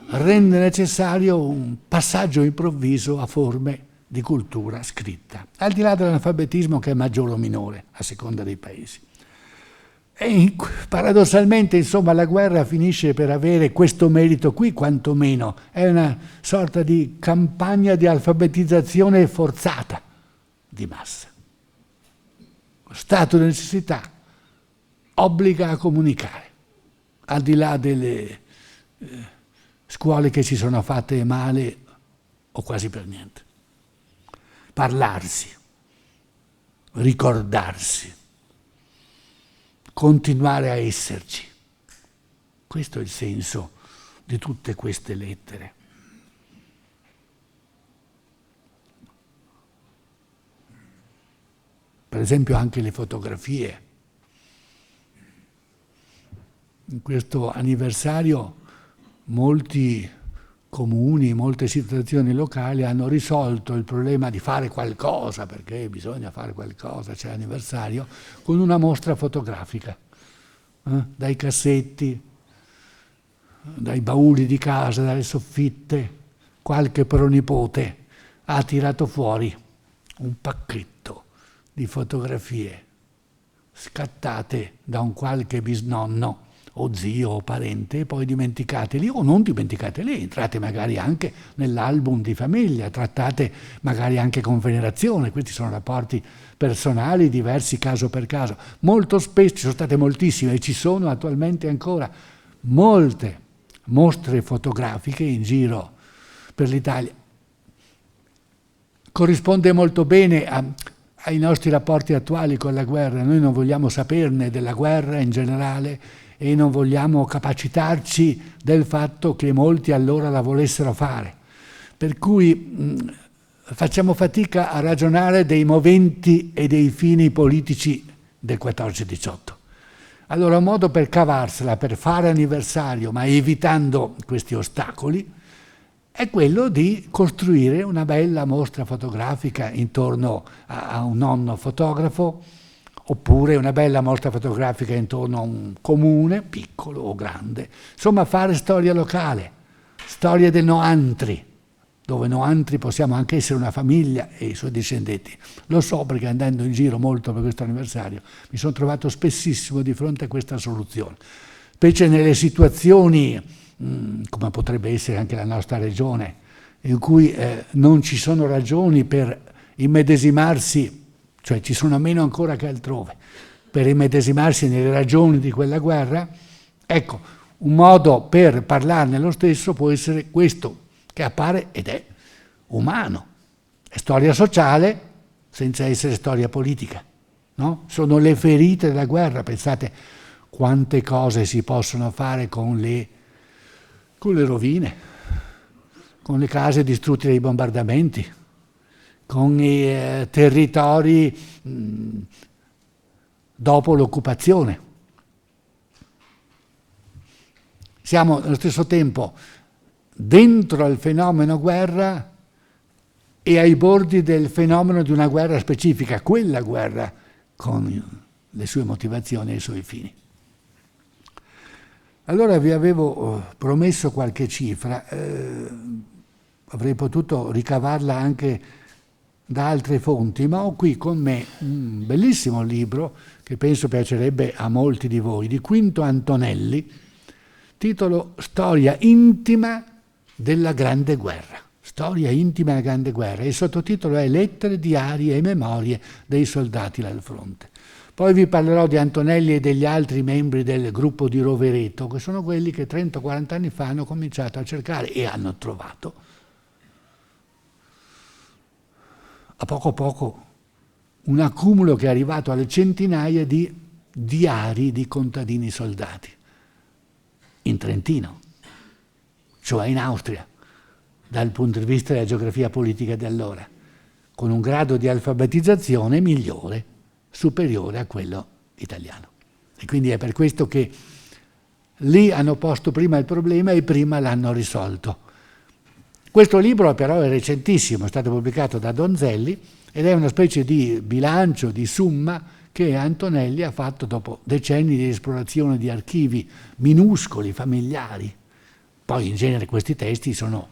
rende necessario un passaggio improvviso a forme di cultura scritta, al di là dell'analfabetismo che è maggiore o minore a seconda dei paesi. E paradossalmente, insomma, la guerra finisce per avere questo merito qui, quantomeno. È una sorta di campagna di alfabetizzazione forzata di massa. Lo stato di necessità obbliga a comunicare, al di là delle scuole che si sono fatte male o quasi per niente. Parlarsi, ricordarsi, continuare a esserci. Questo è il senso di tutte queste lettere. esempio anche le fotografie. In questo anniversario molti comuni, molte situazioni locali hanno risolto il problema di fare qualcosa, perché bisogna fare qualcosa, c'è l'anniversario, con una mostra fotografica, dai cassetti, dai bauli di casa, dalle soffitte, qualche pronipote ha tirato fuori un pacchetto di fotografie scattate da un qualche bisnonno o zio o parente, e poi dimenticate lì o non dimenticate lì, entrate magari anche nell'album di famiglia, trattate magari anche con venerazione, questi sono rapporti personali diversi caso per caso. Molto spesso, ci sono state moltissime e ci sono attualmente ancora molte mostre fotografiche in giro per l'Italia. Corrisponde molto bene ai nostri rapporti attuali con la guerra. Noi non vogliamo saperne della guerra in generale e non vogliamo capacitarci del fatto che molti allora la volessero fare. Per cui facciamo fatica a ragionare dei moventi e dei fini politici del 14-18. Allora un modo per cavarsela, per fare anniversario, ma evitando questi ostacoli, è quello di costruire una bella mostra fotografica intorno a un nonno fotografo, oppure una bella mostra fotografica intorno a un comune, piccolo o grande. Insomma, fare storia locale, storia del Noantri, dove Noantri possiamo anche essere una famiglia e i suoi discendenti. Lo so perché andando in giro molto per questo anniversario mi sono trovato spessissimo di fronte a questa soluzione, specie nelle situazioni, come potrebbe essere anche la nostra regione, in cui non ci sono ragioni per immedesimarsi, cioè ci sono meno ancora che altrove, per immedesimarsi nelle ragioni di quella guerra. Ecco, un modo per parlarne lo stesso può essere questo, che appare ed è umano, è storia sociale senza essere storia politica, no? Sono le ferite della guerra. Pensate quante cose si possono fare con le rovine, con le case distrutte dai bombardamenti, con i territori dopo l'occupazione. Siamo allo stesso tempo dentro al fenomeno guerra e ai bordi del fenomeno di una guerra specifica, quella guerra con le sue motivazioni e i suoi fini. Allora vi avevo promesso qualche cifra, avrei potuto ricavarla anche da altre fonti, ma ho qui con me un bellissimo libro che penso piacerebbe a molti di voi, di Quinto Antonelli, titolo Storia intima della Grande Guerra. Storia intima della Grande Guerra. Il sottotitolo è Lettere, diari e memorie dei soldati al fronte. Poi vi parlerò di Antonelli e degli altri membri del gruppo di Rovereto, che sono quelli che 30-40 anni fa hanno cominciato a cercare e hanno trovato a poco un accumulo che è arrivato alle centinaia di diari di contadini soldati in Trentino, cioè in Austria, dal punto di vista della geografia politica di allora, con un grado di alfabetizzazione migliore, superiore a quello italiano. E quindi è per questo che lì hanno posto prima il problema e prima l'hanno risolto. Questo libro però è recentissimo, è stato pubblicato da Donzelli ed è una specie di bilancio, di summa che Antonelli ha fatto dopo decenni di esplorazione di archivi minuscoli, familiari. Poi in genere questi testi sono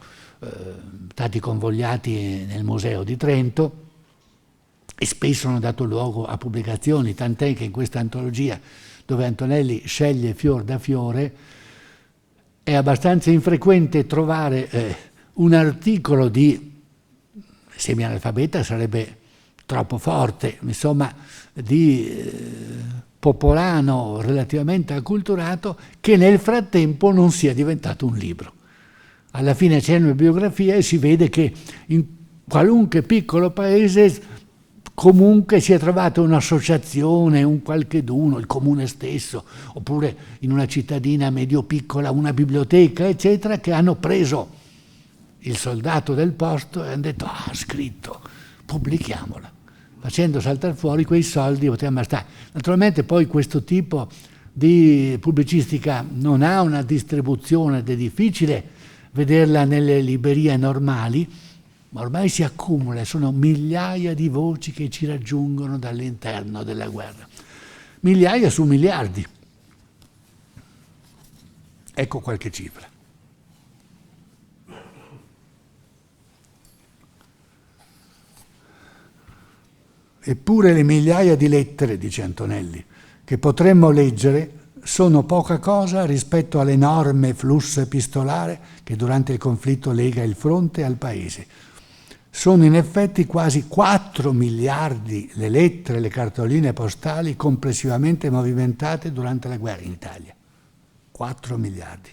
stati convogliati nel Museo di Trento e spesso hanno dato luogo a pubblicazioni, tant'è che in questa antologia, dove Antonelli sceglie fior da fiore, è abbastanza infrequente trovare un articolo di semianalfabeta, sarebbe troppo forte, insomma, di popolano relativamente acculturato, che nel frattempo non sia diventato un libro. Alla fine c'è una biografia e si vede che in qualunque piccolo paese comunque si è trovata un'associazione, un qualcheduno, il comune stesso, oppure in una cittadina medio-piccola una biblioteca, eccetera, che hanno preso il soldato del posto e hanno detto: ah, ha scritto, pubblichiamola, facendo saltare fuori quei soldi potevano stare. Naturalmente poi questo tipo di pubblicistica non ha una distribuzione ed è difficile vederla nelle librerie normali, ma ormai si accumula, sono migliaia di voci che ci raggiungono dall'interno della guerra. Migliaia su miliardi. Ecco qualche cifra. Eppure le migliaia di lettere, dice Antonelli, che potremmo leggere sono poca cosa rispetto all'enorme flusso epistolare che durante il conflitto lega il fronte al paese. Sono in effetti quasi 4 miliardi le lettere e le cartoline postali complessivamente movimentate durante la guerra in Italia. 4 miliardi.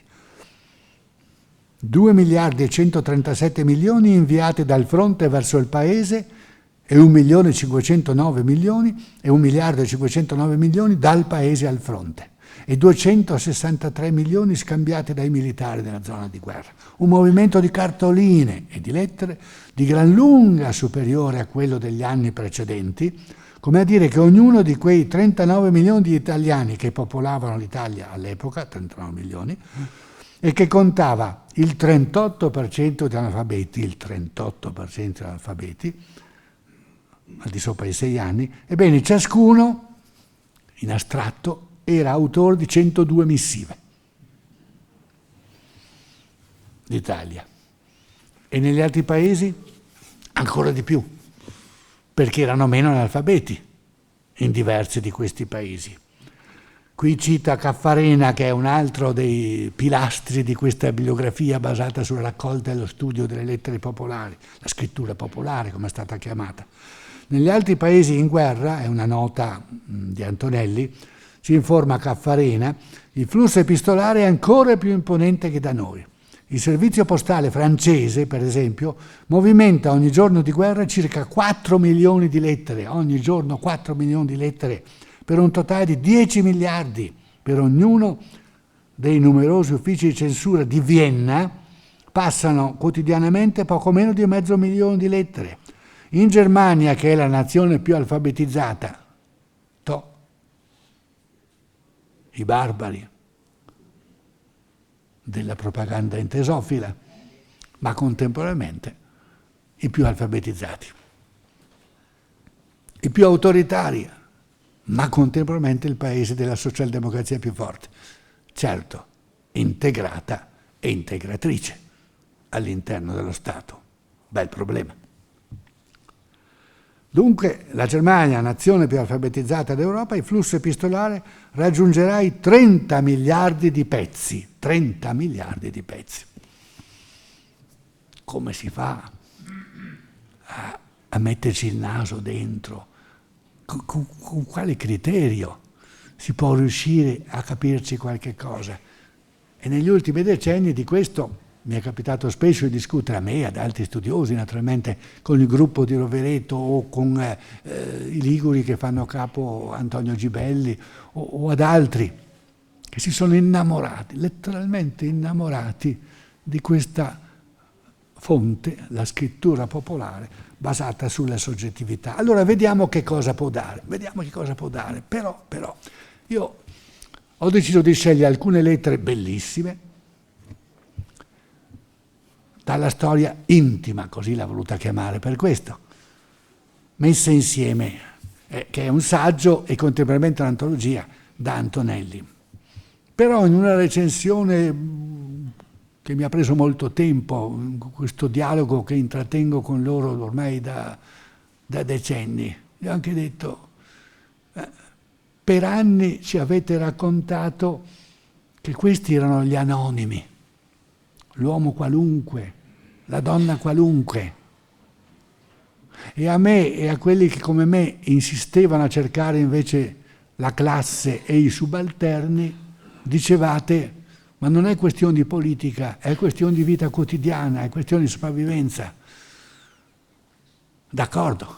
2 miliardi e 137 milioni inviati dal fronte verso il paese e 1 milione e 509 milioni e 1 miliardo e 509 milioni dal paese al fronte e 263 milioni scambiati dai militari nella zona di guerra. Un movimento di cartoline e di lettere di gran lunga superiore a quello degli anni precedenti, come a dire che ognuno di quei 39 milioni di italiani che popolavano l'Italia all'epoca, 39 milioni, e che contava il 38% di analfabeti, al di sopra dei 6 anni, ebbene ciascuno, in astratto, era autore di 102 missive d'Italia. E negli altri paesi ancora di più, perché erano meno analfabeti in diversi di questi paesi. Qui cita Caffarena, che è un altro dei pilastri di questa bibliografia basata sulla raccolta e lo studio delle lettere popolari, la scrittura popolare come è stata chiamata. Negli altri paesi in guerra, è una nota di Antonelli, ci informa Caffarena, il flusso epistolare è ancora più imponente che da noi. Il servizio postale francese, per esempio, movimenta ogni giorno di guerra circa 4 milioni di lettere, ogni giorno 4 milioni di lettere, per un totale di 10 miliardi per ognuno dei numerosi uffici di censura di Vienna, passano quotidianamente poco meno di 500.000 di lettere. In Germania, che è la nazione più alfabetizzata, i barbari della propaganda intesofila, ma contemporaneamente i più alfabetizzati, i più autoritari, ma contemporaneamente il paese della socialdemocrazia più forte, certo, integrata e integratrice all'interno dello Stato. Bel problema. Dunque la Germania, nazione più alfabetizzata d'Europa, il flusso epistolare raggiungerà i 30 miliardi di pezzi. 30 miliardi di pezzi. Come si fa a metterci il naso dentro? Con quale criterio si può riuscire a capirci qualche cosa? E negli ultimi decenni di questo mi è capitato spesso di discutere, a me e ad altri studiosi naturalmente, con il gruppo di Rovereto o con i liguri che fanno capo Antonio Gibelli o ad altri che si sono innamorati, letteralmente innamorati di questa fonte, la scrittura popolare basata sulla soggettività. Allora vediamo che cosa può dare, però io ho deciso di scegliere alcune lettere bellissime dalla storia intima, così l'ha voluta chiamare per questo, messe insieme, che è un saggio e contemporaneamente un'antologia da Antonelli. Però in una recensione che mi ha preso molto tempo, questo dialogo che intrattengo con loro ormai da decenni, gli ho anche detto, per anni ci avete raccontato che questi erano gli anonimi, l'uomo qualunque, la donna qualunque. E a me e a quelli che come me insistevano a cercare invece la classe e i subalterni, dicevate, ma non è questione di politica, è questione di vita quotidiana, è questione di sopravvivenza. D'accordo,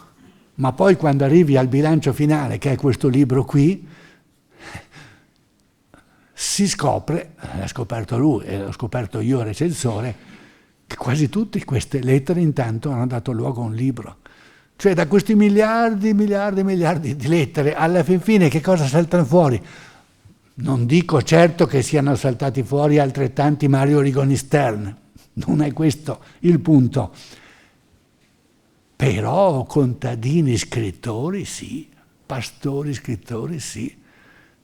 ma poi quando arrivi al bilancio finale, che è questo libro qui, si scopre, l'ha scoperto lui e l'ho scoperto io recensore, che quasi tutte queste lettere intanto hanno dato luogo a un libro. Cioè da questi miliardi di lettere, alla fin fine che cosa saltano fuori? Non dico certo che siano saltati fuori altrettanti Mario Rigoni Stern, non è questo il punto. Però contadini scrittori sì, pastori scrittori sì.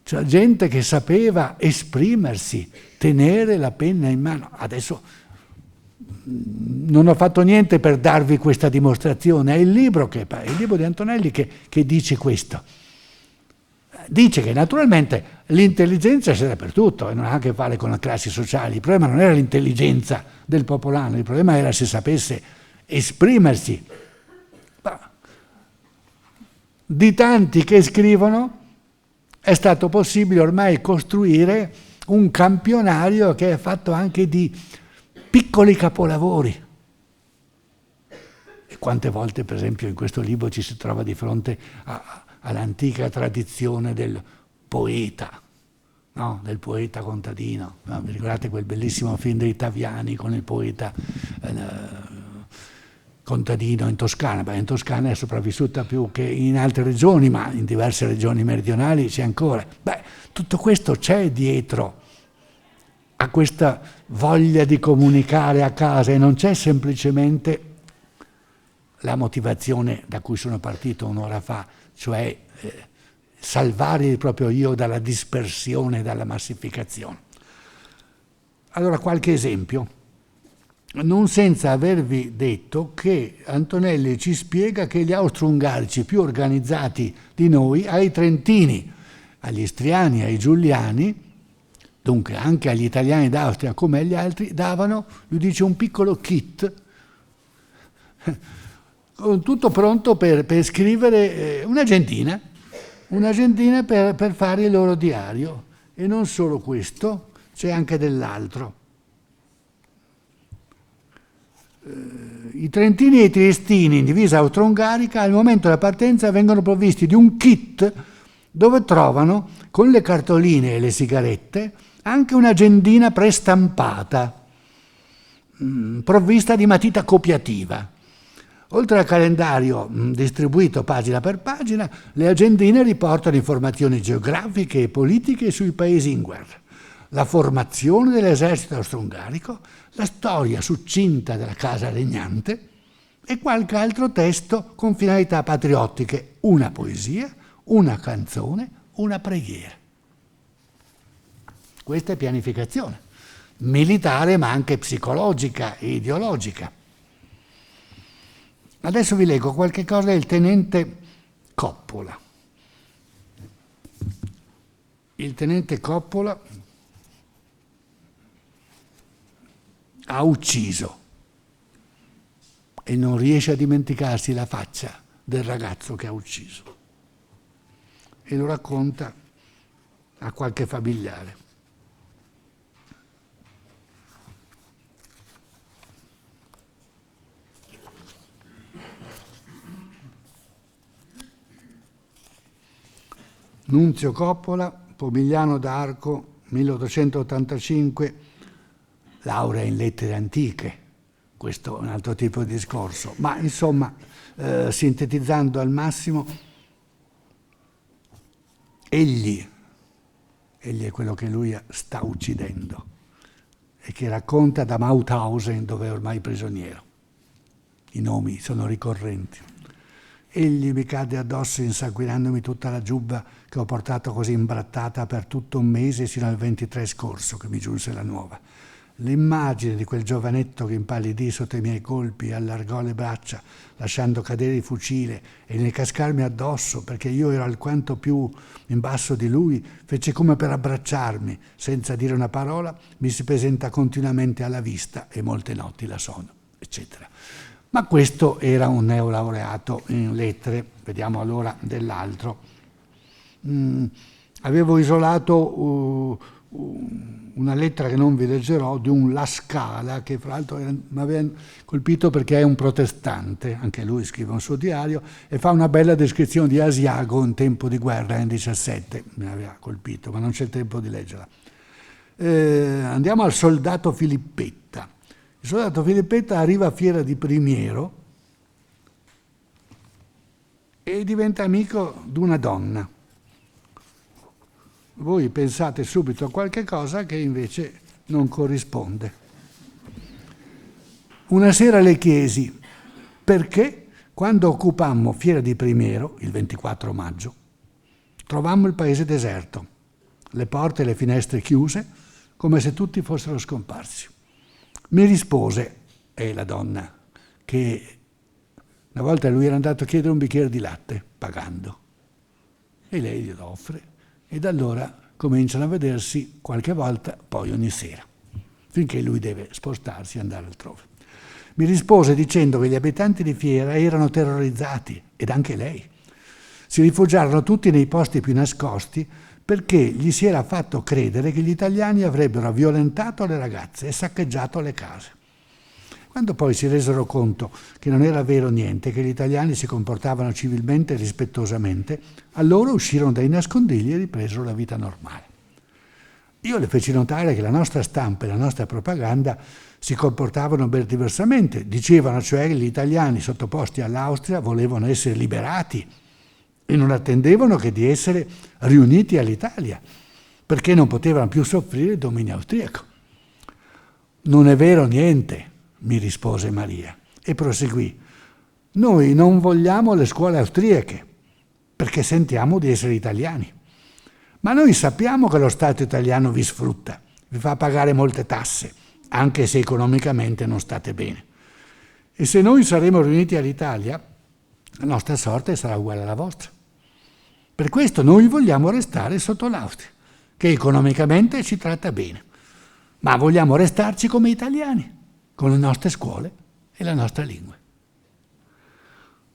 Cioè gente che sapeva esprimersi, tenere la penna in mano. Adesso non ho fatto niente per darvi questa dimostrazione, è il libro di Antonelli che dice questo. Dice che naturalmente l'intelligenza c'è dappertutto e non ha a che fare con le classi sociali. Il problema non era l'intelligenza del popolano, il problema era se sapesse esprimersi. Di tanti che scrivono è stato possibile ormai costruire un campionario che è fatto anche di piccoli capolavori. E quante volte, per esempio, in questo libro ci si trova di fronte all'antica tradizione del poeta, no? Del poeta contadino. No? Vi ricordate quel bellissimo film dei Taviani con il poeta contadino in Toscana? Beh, in Toscana è sopravvissuta più che in altre regioni, ma in diverse regioni meridionali c'è ancora. Beh, tutto questo c'è dietro a questa voglia di comunicare a casa e non c'è semplicemente la motivazione da cui sono partito un'ora fa, cioè salvare il proprio io dalla dispersione, dalla massificazione. Allora, qualche esempio, non senza avervi detto che Antonelli ci spiega che gli austro-ungarici più organizzati di noi, ai trentini, agli istriani, ai giuliani, dunque anche agli italiani d'Austria come agli altri, davano, lui dice, un piccolo kit con tutto pronto per scrivere un'agendina per fare il loro diario. E non solo questo, c'è anche dell'altro. I trentini e i triestini in divisa austro-ungarica al momento della partenza vengono provvisti di un kit dove trovano, con le cartoline e le sigarette, anche un'agendina prestampata, provvista di matita copiativa. Oltre al calendario distribuito pagina per pagina, le agendine riportano informazioni geografiche e politiche sui paesi in guerra, la formazione dell'esercito austro-ungarico, la storia succinta della casa regnante e qualche altro testo con finalità patriottiche, una poesia, una canzone, una preghiera. Questa è pianificazione militare, ma anche psicologica e ideologica. Adesso vi leggo qualche cosa del tenente Coppola. Il tenente Coppola ha ucciso e non riesce a dimenticarsi la faccia del ragazzo che ha ucciso. E lo racconta a qualche familiare. Nunzio Coppola, Pomigliano d'Arco, 1885, laurea in lettere antiche. Questo è un altro tipo di discorso, ma insomma, sintetizzando al massimo, egli è quello che lui sta uccidendo e che racconta da Mauthausen, dove è ormai prigioniero. I nomi sono ricorrenti. Egli mi cadde addosso insanguinandomi tutta la giubba che ho portato così imbrattata per tutto un mese sino al 23 scorso che mi giunse la nuova. L'immagine di quel giovanetto che impallidì sotto i miei colpi allargò le braccia lasciando cadere il fucile e nel cascarmi addosso, perché io ero alquanto più in basso di lui, fece come per abbracciarmi, senza dire una parola, mi si presenta continuamente alla vista e molte notti la sono, eccetera. Ma questo era un neolaureato in lettere. Vediamo allora dell'altro. Avevo isolato una lettera che non vi leggerò di un La Scala, che fra l'altro mi aveva colpito perché è un protestante, anche lui scrive un suo diario e fa una bella descrizione di Asiago in tempo di guerra nel 17, mi aveva colpito, ma non c'è il tempo di leggerla. Andiamo al soldato Filippetta. Il soldato Filippetta arriva a Fiera di Primiero e diventa amico di una donna. Voi pensate subito a qualche cosa che invece non corrisponde. Una sera le chiesi perché quando occupammo Fiera di Primiero, il 24 maggio, trovammo il paese deserto, le porte e le finestre chiuse, come se tutti fossero scomparsi. Mi rispose, è la donna, che una volta lui era andato a chiedere un bicchiere di latte, pagando, e lei glielo offre, e da allora cominciano a vedersi qualche volta, poi ogni sera, finché lui deve spostarsi e andare altrove. Mi rispose dicendo che gli abitanti di Fiera erano terrorizzati, ed anche lei. Si rifugiarono tutti nei posti più nascosti perché gli si era fatto credere che gli italiani avrebbero violentato le ragazze e saccheggiato le case. Quando poi si resero conto che non era vero niente, che gli italiani si comportavano civilmente e rispettosamente, allora uscirono dai nascondigli e ripresero la vita normale. Io le feci notare che la nostra stampa e la nostra propaganda si comportavano ben diversamente. Dicevano cioè che gli italiani sottoposti all'Austria volevano essere liberati e non attendevano che di essere riuniti all'Italia, perché non potevano più soffrire il dominio austriaco. Non è vero niente, mi rispose Maria, e proseguì. Noi non vogliamo le scuole austriache, perché sentiamo di essere italiani. Ma noi sappiamo che lo Stato italiano vi sfrutta, vi fa pagare molte tasse, anche se economicamente non state bene. E se noi saremo riuniti all'Italia, la nostra sorte sarà uguale alla vostra. Per questo noi vogliamo restare sotto l'Austria, che economicamente ci tratta bene, ma vogliamo restarci come italiani, con le nostre scuole e la nostra lingua.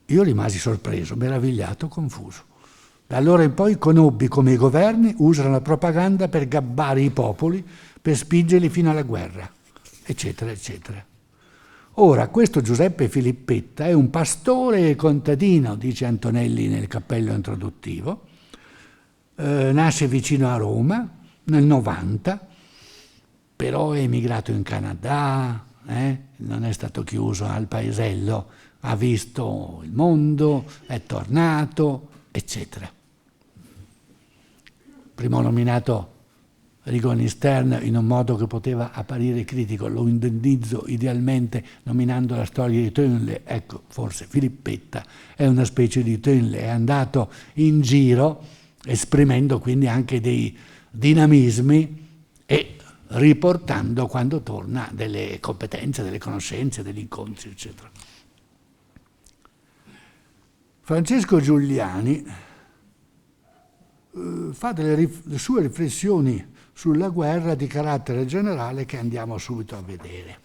Io rimasi sorpreso, meravigliato, confuso. Da allora in poi conobbi come i governi usano la propaganda per gabbare i popoli, per spingerli fino alla guerra, eccetera, eccetera. Ora, questo Giuseppe Filippetta è un pastore e contadino, dice Antonelli nel cappello introduttivo, nasce vicino a Roma nel 90, però è emigrato in Canada, non è stato chiuso al paesello, ha visto il mondo, è tornato, eccetera. Primo nominato Rigoni Stern in un modo che poteva apparire critico, lo indennizzo idealmente nominando la storia di Toynbee. Ecco, forse Filippetta è una specie di Toynbee, è andato in giro esprimendo quindi anche dei dinamismi e riportando quando torna delle competenze, delle conoscenze, degli incontri, eccetera. Francesco Giuliani fa delle sue riflessioni sulla guerra di carattere generale che andiamo subito a vedere.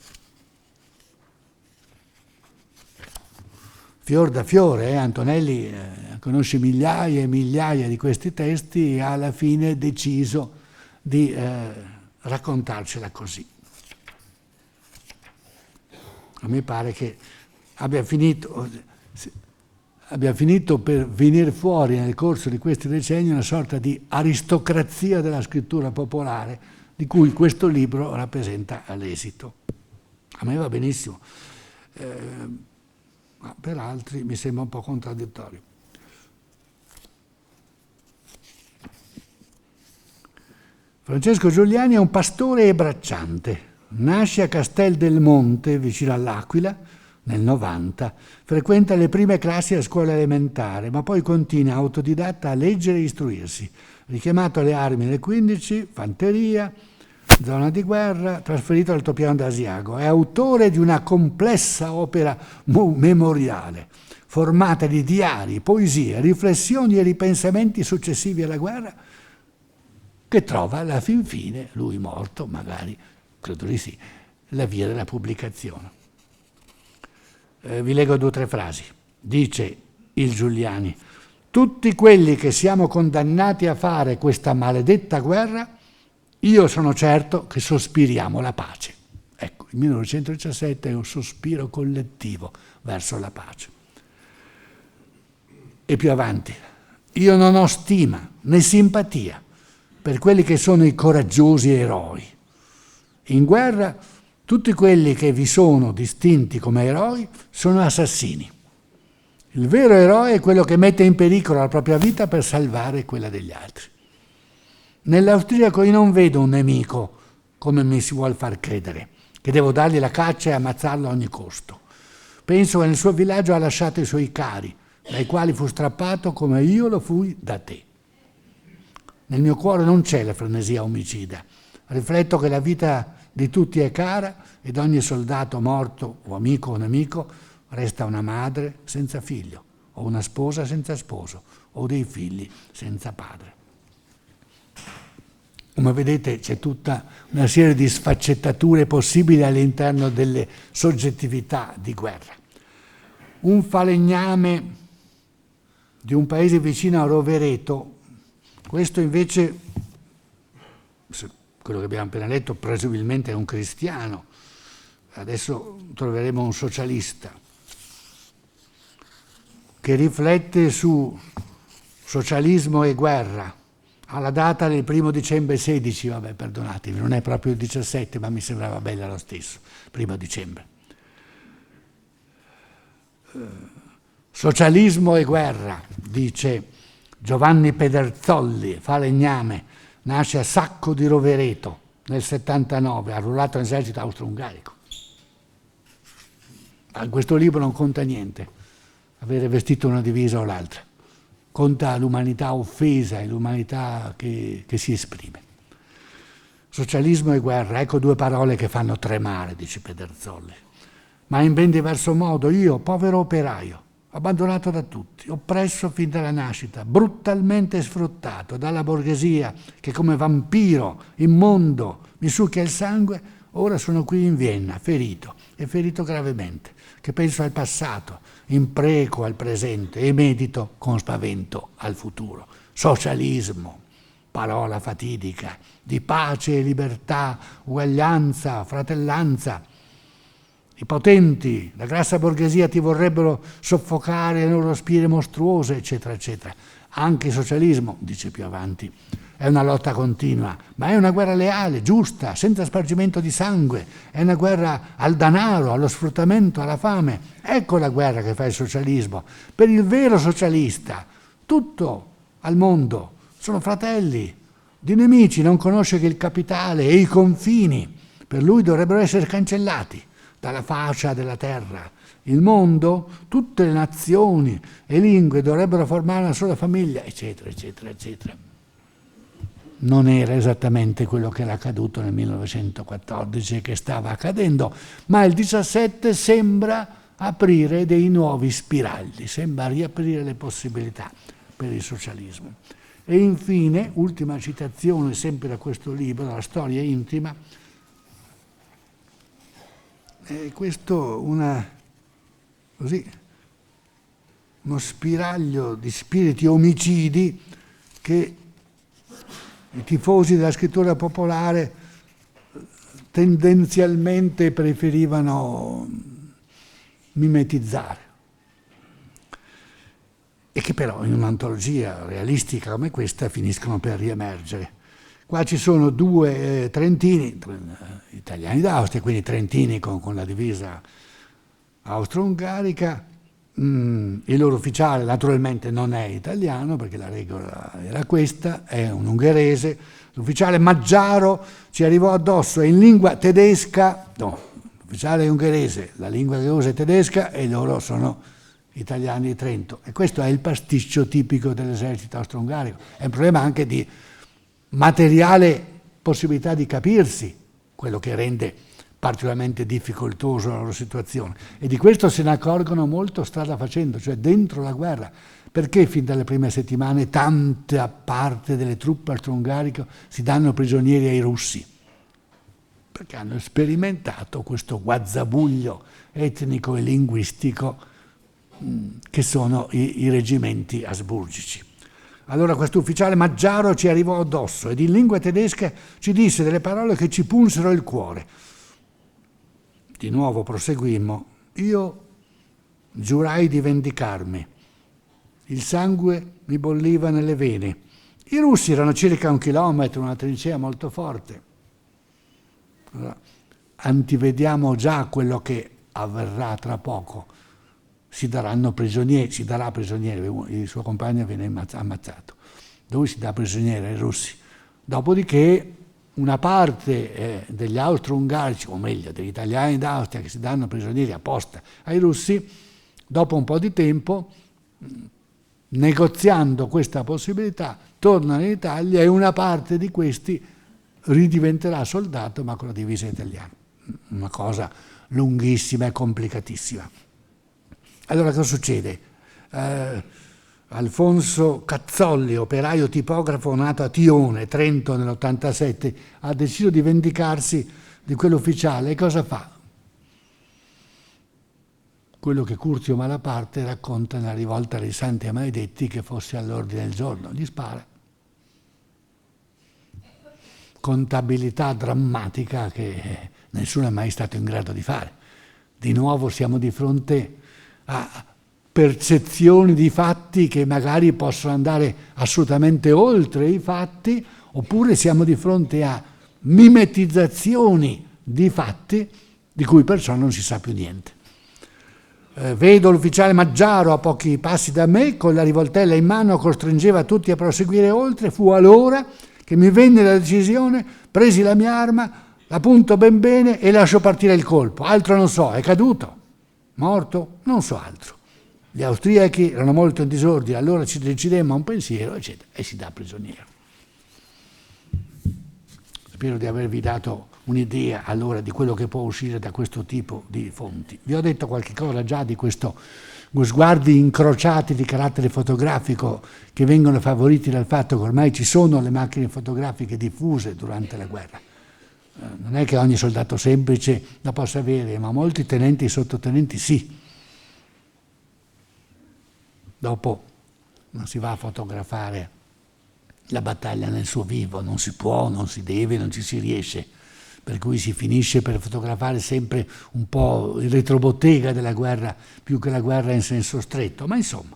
Fior da fiore, Antonelli conosce migliaia e migliaia di questi testi e ha alla fine deciso di raccontarcela così. A me pare che abbia finito per venire fuori nel corso di questi decenni una sorta di aristocrazia della scrittura popolare di cui questo libro rappresenta l'esito. A me va benissimo, ma per altri mi sembra un po' contraddittorio. Francesco Giuliani è un pastore e bracciante, nasce a Castel del Monte, vicino all'Aquila, nel 90, frequenta le prime classi a scuola elementare, ma poi continua autodidatta a leggere e istruirsi. Richiamato alle armi nel 15, fanteria, zona di guerra, trasferito all'altopiano d'Asiago. È autore di una complessa opera memoriale, formata di diari, poesie, riflessioni e ripensamenti successivi alla guerra, che trova alla fin fine, lui morto, magari, credo di sì, la via della pubblicazione. Vi leggo 2 o 3 frasi. Dice il Giuliani: tutti quelli che siamo condannati a fare questa maledetta guerra, io sono certo che sospiriamo la pace. Ecco, il 1917 è un sospiro collettivo verso la pace. E più avanti: io non ho stima né simpatia per quelli che sono i coraggiosi eroi. In guerra tutti quelli che vi sono distinti come eroi sono assassini Il vero eroe è quello che mette in pericolo la propria vita per salvare quella degli altri. Nell'austriaco io non vedo un nemico, come mi si vuol far credere, che devo dargli la caccia e ammazzarlo a ogni costo. Penso che nel suo villaggio ha lasciato i suoi cari, dai quali fu strappato come io lo fui da te. Nel mio cuore non c'è la frenesia omicida. Rifletto che la vita di tutti è cara ed ogni soldato morto o amico o nemico resta una madre senza figlio, o una sposa senza sposo, o dei figli senza padre. Come vedete c'è tutta una serie di sfaccettature possibili all'interno delle soggettività di guerra. Un falegname di un paese vicino a Rovereto, questo invece, quello che abbiamo appena letto, presumibilmente è un cristiano, adesso troveremo un socialista, che riflette su socialismo e guerra, alla data del 1 dicembre 16, vabbè perdonatemi, non è proprio il 17, ma mi sembrava bella lo stesso, 1 dicembre. Socialismo e guerra, dice Giovanni Pederzolli, falegname, nasce a Sacco di Rovereto nel 79, arruolato all'esercito austro-ungarico. In questo libro non conta niente avere vestito una divisa o l'altra, conta l'umanità offesa e l'umanità che si esprime. Socialismo e guerra, ecco due parole che fanno tremare, dice Pederzolli. Ma in ben diverso modo io, povero operaio, abbandonato da tutti, oppresso fin dalla nascita, brutalmente sfruttato dalla borghesia che come vampiro immondo mi succhia il sangue, ora sono qui in Vienna, ferito, e ferito gravemente, che penso al passato, impreco al presente e medito con spavento al futuro. Socialismo, parola fatidica, di pace e libertà, uguaglianza, fratellanza. I potenti, la grassa borghesia ti vorrebbero soffocare le loro spire mostruose, eccetera, eccetera. Anche il socialismo, dice più avanti, è una lotta continua, ma è una guerra leale, giusta, senza spargimento di sangue, è una guerra al denaro, allo sfruttamento, alla fame. Ecco la guerra che fa il socialismo. Per il vero socialista, tutto al mondo sono fratelli, di nemici non conosce che il capitale e i confini, per lui dovrebbero essere cancellati dalla faccia della terra. Il mondo, tutte le nazioni e lingue dovrebbero formare una sola famiglia, eccetera, eccetera, eccetera. Non era esattamente quello che era accaduto nel 1914 e che stava accadendo, ma il 17 sembra aprire dei nuovi spiragli, sembra riaprire le possibilità per il socialismo. E infine, ultima citazione sempre da questo libro, La storia intima, è questo uno spiraglio di spiriti omicidi che i tifosi della scrittura popolare tendenzialmente preferivano mimetizzare e che però in un'antologia realistica come questa finiscono per riemergere. Qua ci sono due trentini, italiani d'Austria, quindi trentini con la divisa austro-ungarica. Il loro ufficiale naturalmente non è italiano perché la regola era questa, è un ungherese. L'ufficiale Maggiaro ci arrivò addosso e in lingua tedesca, no, l'ufficiale è ungherese, la lingua che usa è tedesca e loro sono italiani di Trento. E questo è il pasticcio tipico dell'esercito austro-ungarico. È un problema anche di materiale possibilità di capirsi, quello che rende particolarmente difficoltoso la loro situazione, e di questo se ne accorgono molto strada facendo, cioè dentro la guerra. Perché fin dalle prime settimane tanta parte delle truppe austro-ungariche si danno prigionieri ai russi? Perché hanno sperimentato questo guazzabuglio etnico e linguistico che sono i reggimenti asburgici. Allora questo ufficiale Maggiaro ci arrivò addosso ed in lingua tedesca ci disse delle parole che ci punsero il cuore. Di nuovo proseguimmo. Io giurai di vendicarmi. Il sangue mi bolliva nelle vene. I russi erano circa 1 chilometro, una trincea molto forte. Allora, antivediamo già quello che avverrà tra poco. si darà prigioniere, il suo compagno viene ammazzato. Lui si dà prigioniere ai russi. Dopodiché una parte degli austro-ungarici, o meglio degli italiani d'Austria che si danno prigionieri apposta ai russi, dopo un po' di tempo, negoziando questa possibilità, tornano in Italia e una parte di questi ridiventerà soldato ma con la divisa italiana. Una cosa lunghissima e complicatissima. Allora cosa succede? Alfonso Cazzolli, operaio tipografo nato a Tione, Trento nell'87, ha deciso di vendicarsi di quell'ufficiale e cosa fa? Quello che Curzio Malaparte racconta nella rivolta dei Santi e Maledetti che fosse all'ordine del giorno, gli spara. Contabilità drammatica che nessuno è mai stato in grado di fare. Di nuovo siamo di fronte a percezioni di fatti che magari possono andare assolutamente oltre i fatti, oppure siamo di fronte a mimetizzazioni di fatti di cui perciò non si sa più niente. Vedo l'ufficiale Maggiaro a pochi passi da me, con la rivoltella in mano costringeva tutti a proseguire oltre. Fu allora che mi venne la decisione, presi la mia arma, la punto ben bene e lascio partire il colpo. Altro non so, è caduto, morto, non so altro. Gli austriaci erano molto in disordine, allora ci decidemmo a un pensiero, eccetera, e si dà prigioniero. Spero di avervi dato un'idea allora di quello che può uscire da questo tipo di fonti. Vi ho detto qualche cosa già di questo sguardi incrociati di carattere fotografico che vengono favoriti dal fatto che ormai ci sono le macchine fotografiche diffuse durante la guerra. Non è che ogni soldato semplice la possa avere, ma molti tenenti e sottotenenti sì. Dopo non si va a fotografare la battaglia nel suo vivo, non si può, non si deve, non ci si riesce, per cui si finisce per fotografare sempre un po' il retrobottega della guerra più che la guerra in senso stretto, ma insomma.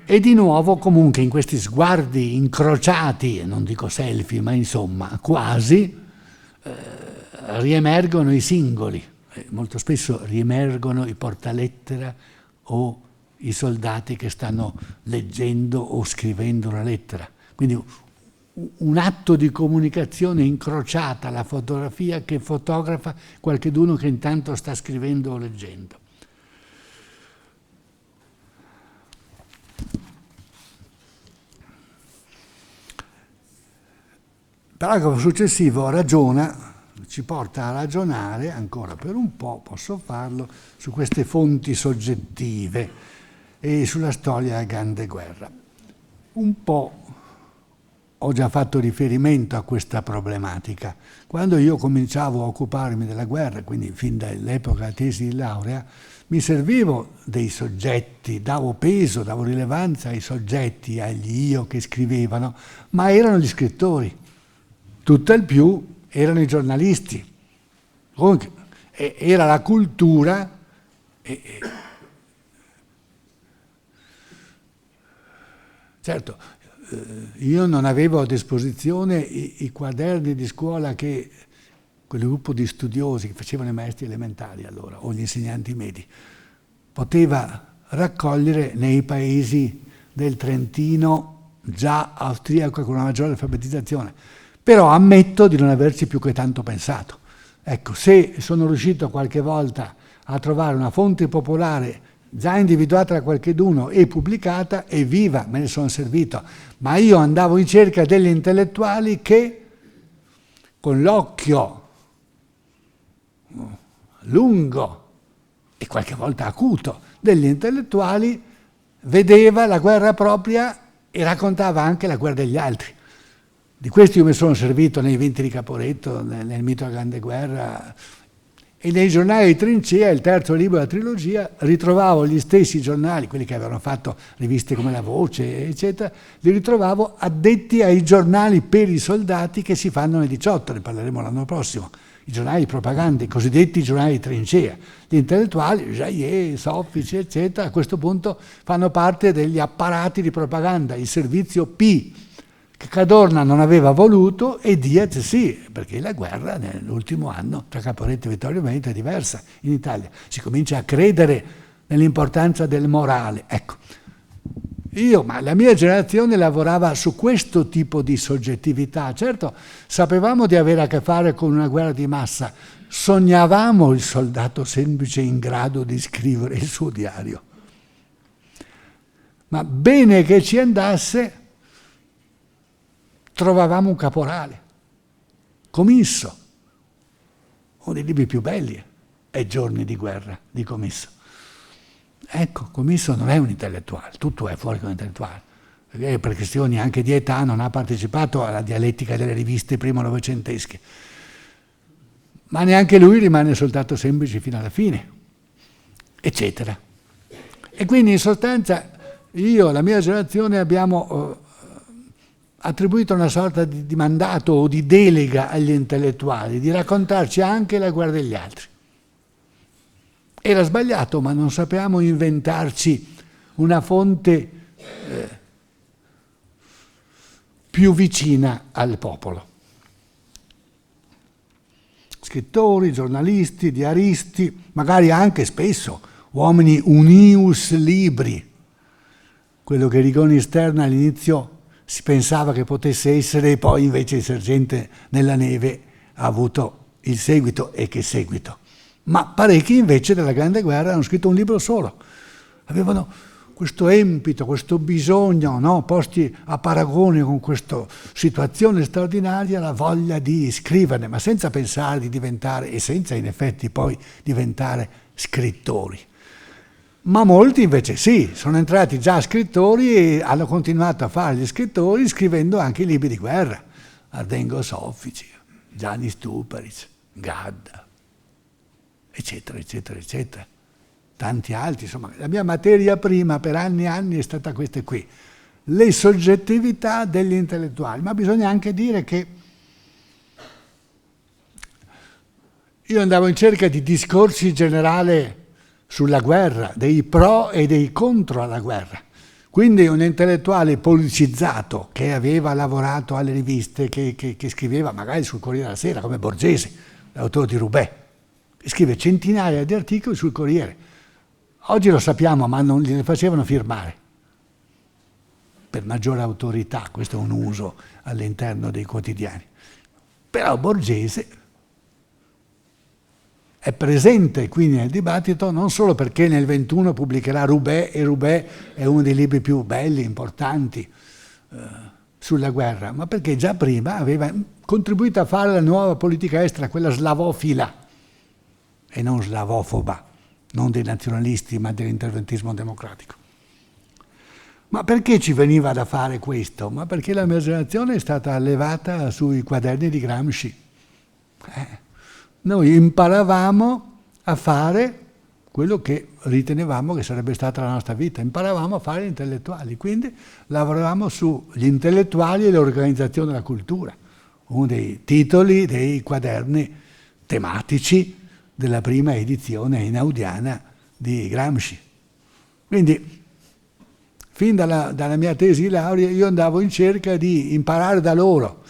E di nuovo comunque in questi sguardi incrociati, non dico selfie, ma insomma quasi, riemergono i singoli, molto spesso riemergono i portalettera o i soldati che stanno leggendo o scrivendo una lettera. Quindi un atto di comunicazione incrociata alla fotografia che fotografa qualcheduno che intanto sta scrivendo o leggendo. Il paragrafo successivo ci porta a ragionare, ancora per un po', posso farlo, su queste fonti soggettive e sulla storia della Grande Guerra. Un po' ho già fatto riferimento a questa problematica. Quando io cominciavo a occuparmi della guerra, quindi fin dall'epoca della tesi di laurea, mi servivo dei soggetti, davo peso, davo rilevanza ai soggetti, agli io che scrivevano, ma erano gli scrittori. Tutt'al più erano i giornalisti. Comunque, era la cultura certo, io non avevo a disposizione i quaderni di scuola che quel gruppo di studiosi che facevano i maestri elementari allora, o gli insegnanti medi, poteva raccogliere nei paesi del Trentino già austriaco con una maggiore alfabetizzazione. Però ammetto di non averci più che tanto pensato. Ecco, se sono riuscito qualche volta a trovare una fonte popolare già individuata da qualcheduno e pubblicata, evviva, me ne sono servito. Ma io andavo in cerca degli intellettuali che, con l'occhio lungo e qualche volta acuto degli intellettuali, vedeva la guerra propria e raccontava anche la guerra degli altri. Di questi io mi sono servito nei Vinti di Caporetto, nel mito della Grande Guerra, e nei giornali di trincea, il terzo libro della trilogia, ritrovavo gli stessi giornali, quelli che avevano fatto riviste come La Voce, eccetera, li ritrovavo addetti ai giornali per i soldati che si fanno nel 18, ne parleremo l'anno prossimo, i giornali di propaganda, i cosiddetti giornali di trincea. Gli intellettuali, Jaillet, Soffici, eccetera, a questo punto fanno parte degli apparati di propaganda, il servizio P, che Cadorna non aveva voluto e Diaz sì, perché la guerra nell'ultimo anno tra Caporetto e Vittorio Veneto è diversa in Italia. Si comincia a credere nell'importanza del morale. Ecco, ma la mia generazione lavorava su questo tipo di soggettività. Certo, sapevamo di avere a che fare con una guerra di massa, sognavamo il soldato semplice in grado di scrivere il suo diario. Ma bene che ci andasse, trovavamo un caporale, Comisso, uno dei libri più belli è Giorni di guerra di Comisso. Ecco, Comisso non è un intellettuale, tutto è fuori che un intellettuale, perché per questioni anche di età non ha partecipato alla dialettica delle riviste primo novecentesche, ma neanche lui rimane soldato semplice fino alla fine, eccetera. E quindi in sostanza io, la mia generazione, abbiamo attribuito una sorta di mandato o di delega agli intellettuali, di raccontarci anche la guerra degli altri. Era sbagliato, ma non sappiamo inventarci una fonte più vicina al popolo. Scrittori, giornalisti, diaristi, magari anche spesso uomini unius libri, quello che Rigoni Stern all'inizio si pensava che potesse essere, e poi invece il Sergente nella neve ha avuto il seguito, e che seguito. Ma parecchi invece della Grande Guerra hanno scritto un libro solo, avevano questo empito, questo bisogno, no? Posti a paragone con questa situazione straordinaria, la voglia di scriverne, ma senza pensare di diventare, e senza in effetti poi diventare scrittori. Ma molti invece sì, sono entrati già scrittori e hanno continuato a fare gli scrittori scrivendo anche i libri di guerra. Ardengo Soffici, Gianni Stuparic, Gadda, eccetera, eccetera, eccetera. Tanti altri, insomma, la mia materia prima per anni e anni è stata questa qui, le soggettività degli intellettuali, ma bisogna anche dire che io andavo in cerca di discorsi generali sulla guerra, dei pro e dei contro alla guerra. Quindi un intellettuale politicizzato che aveva lavorato alle riviste, che scriveva magari sul Corriere della Sera, come Borgese, l'autore di Roubaix, che scrive centinaia di articoli sul Corriere. Oggi lo sappiamo, ma non gliene facevano firmare per maggiore autorità, questo è un uso all'interno dei quotidiani. Però Borgese è presente quindi nel dibattito non solo perché nel 21 pubblicherà Roubaix, e Roubaix è uno dei libri più belli, importanti sulla guerra, ma perché già prima aveva contribuito a fare la nuova politica estera, quella slavofila e non slavofoba, non dei nazionalisti ma dell'interventismo democratico. Ma perché ci veniva da fare questo? Ma perché la mia generazione è stata allevata sui quaderni di Gramsci. Noi imparavamo a fare quello che ritenevamo che sarebbe stata la nostra vita, imparavamo a fare gli intellettuali, quindi lavoravamo sugli intellettuali e l'organizzazione della cultura, uno dei titoli dei quaderni tematici della prima edizione einaudiana di Gramsci. Quindi, fin dalla mia tesi di laurea, io andavo in cerca di imparare da loro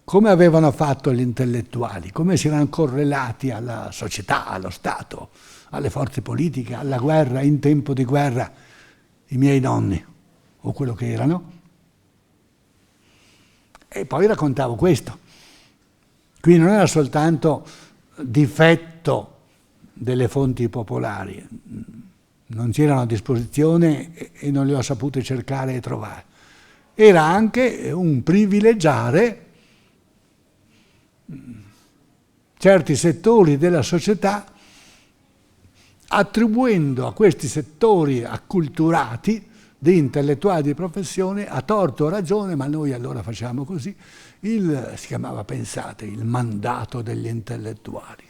come avevano fatto gli intellettuali, come si erano correlati alla società, allo Stato, alle forze politiche, alla guerra, in tempo di guerra, i miei nonni, o quello che erano. E poi raccontavo questo. Quindi non era soltanto difetto delle fonti popolari, non c'erano a disposizione e non le ho sapute cercare e trovare. Era anche un privilegiare certi settori della società, attribuendo a questi settori acculturati di intellettuali di professione, a torto o ragione, ma noi allora facciamo così, si chiamava, pensate, il mandato degli intellettuali.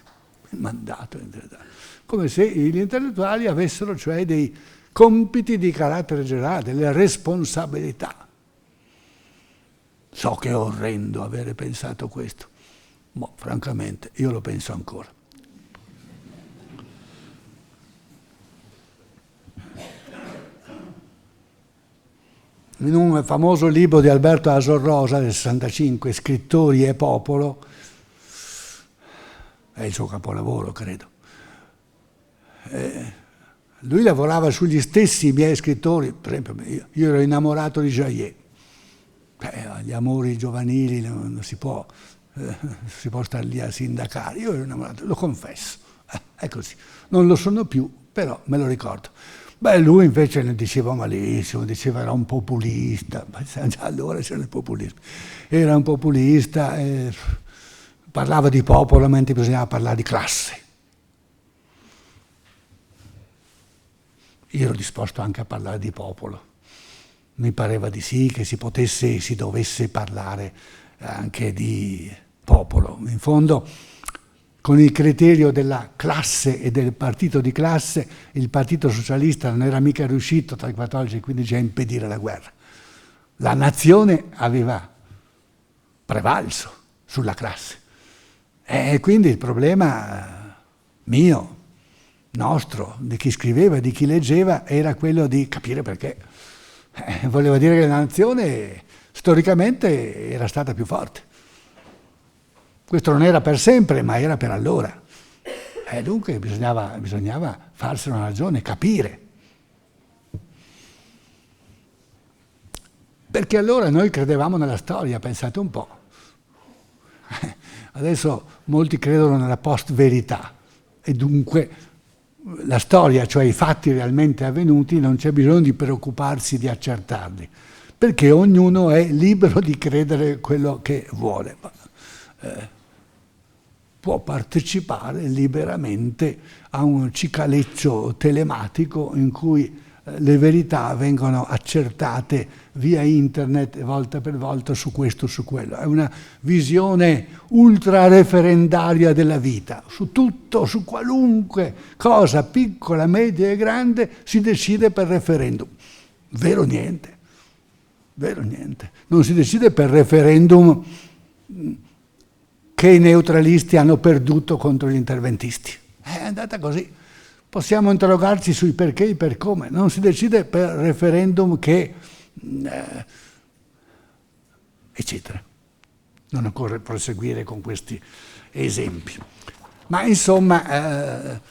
Il mandato intellettuale. Come se gli intellettuali avessero cioè dei compiti di carattere generale, delle responsabilità. So che è orrendo avere pensato questo. Ma francamente io lo penso ancora. In un famoso libro di Alberto Asor Rosa del 65, Scrittori e popolo, è il suo capolavoro credo, Lui lavorava sugli stessi miei scrittori, per esempio io ero innamorato di Jaillet. Gli amori giovanili non si può stare lì a sindacare. Io ero innamorato, lo confesso, è così. Non lo sono più, però me lo ricordo. Lui invece ne diceva malissimo, diceva era un populista, già allora c'era il populismo. Era un populista, parlava di popolo, mentre bisognava parlare di classe. Io ero disposto anche a parlare di popolo. Mi pareva di sì, che si dovesse parlare anche di popolo. In fondo, con il criterio della classe e del partito di classe, il Partito Socialista non era mica riuscito tra il 14 e il 15 a impedire la guerra. La nazione aveva prevalso sulla classe. E quindi il problema mio, nostro, di chi scriveva e di chi leggeva, era quello di capire perché. Voleva dire che la nazione storicamente era stata più forte. Questo non era per sempre, ma era per allora. Dunque bisognava farsene una ragione, capire. Perché allora noi credevamo nella storia, pensate un po'. Adesso molti credono nella post-verità e dunque la storia, cioè i fatti realmente avvenuti, non c'è bisogno di preoccuparsi di accertarli, perché ognuno è libero di credere quello che vuole. Può partecipare liberamente a un cicaleccio telematico in cui le verità vengono accertate via internet volta per volta su questo o su quello. È una visione ultra-referendaria della vita. Su tutto, su qualunque cosa, piccola, media e grande, si decide per referendum. Vero niente. Vero niente. Non si decide per referendum che i neutralisti hanno perduto contro gli interventisti. È andata così. Possiamo interrogarci sui perché e i per come. Non si decide per referendum che... eccetera. Non occorre proseguire con questi esempi. Ma insomma,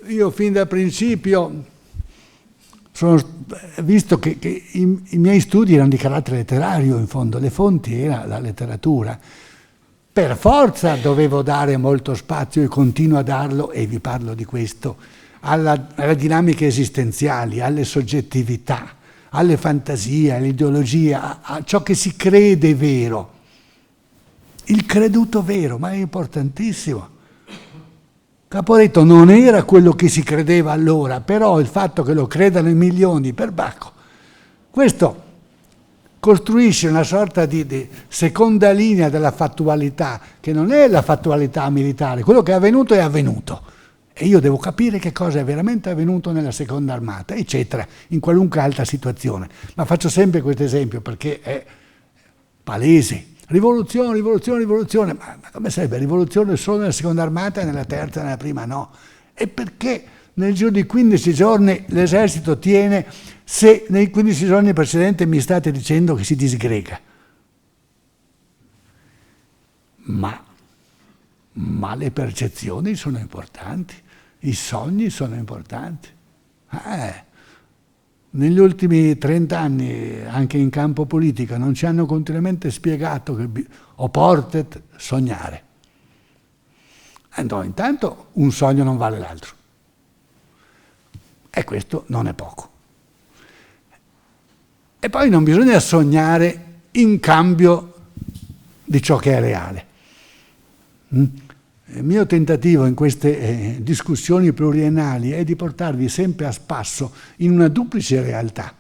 io fin dal principio visto che i miei studi erano di carattere letterario, in fondo, le fonti era la letteratura, per forza dovevo dare molto spazio e continuo a darlo, e vi parlo di questo, alle dinamiche esistenziali, alle soggettività, alle fantasie, all'ideologia, a ciò che si crede vero. Il creduto vero, ma è importantissimo. Caporetto non era quello che si credeva allora, però il fatto che lo credano in milioni per Bacco, questo costruisce una sorta di seconda linea della fattualità, che non è la fattualità militare, quello che è avvenuto è avvenuto. E io devo capire che cosa è veramente avvenuto nella seconda armata, eccetera, in qualunque altra situazione. Ma faccio sempre questo esempio perché è palese. Rivoluzione, rivoluzione, rivoluzione. Ma come sarebbe? Rivoluzione solo nella seconda armata e nella terza e nella prima no. E perché nel giro di 15 giorni l'esercito tiene se nei 15 giorni precedenti mi state dicendo che si disgrega? Ma le percezioni sono importanti, i sogni sono importanti. Negli ultimi 30 anni, anche in campo politico, non ci hanno continuamente spiegato che opportet sognare. No, intanto un sogno non vale l'altro. E questo non è poco. E poi non bisogna sognare in cambio di ciò che è reale. Il mio tentativo in queste discussioni pluriennali è di portarvi sempre a spasso in una duplice realtà,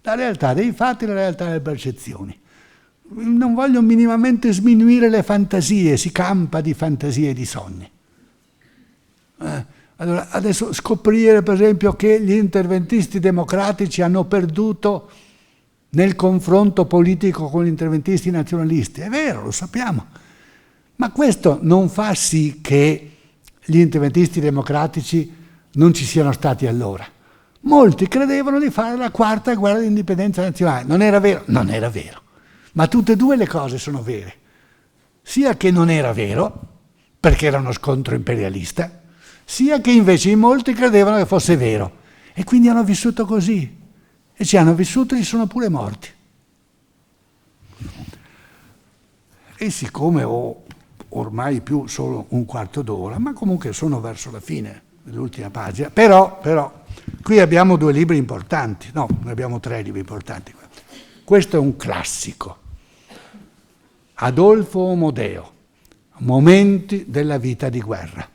la realtà dei fatti e la realtà delle percezioni. Non voglio minimamente sminuire le fantasie, si campa di fantasie e di sogni. Allora, adesso scoprire per esempio che gli interventisti democratici hanno perduto nel confronto politico con gli interventisti nazionalisti, è vero, lo sappiamo. Ma questo non fa sì che gli interventisti democratici non ci siano stati allora. Molti credevano di fare la quarta guerra di indipendenza nazionale. Non era vero? Non era vero. Ma tutte e due le cose sono vere. Sia che non era vero, perché era uno scontro imperialista, sia che invece in molti credevano che fosse vero. E quindi hanno vissuto così. E ci hanno vissuto e ci sono pure morti. E siccome ho ormai più solo un quarto d'ora, ma comunque sono verso la fine dell'ultima pagina, però qui abbiamo 2 libri importanti, no, ne abbiamo 3 libri importanti. Questo è un classico. Adolfo Omodeo, Momenti della vita di guerra.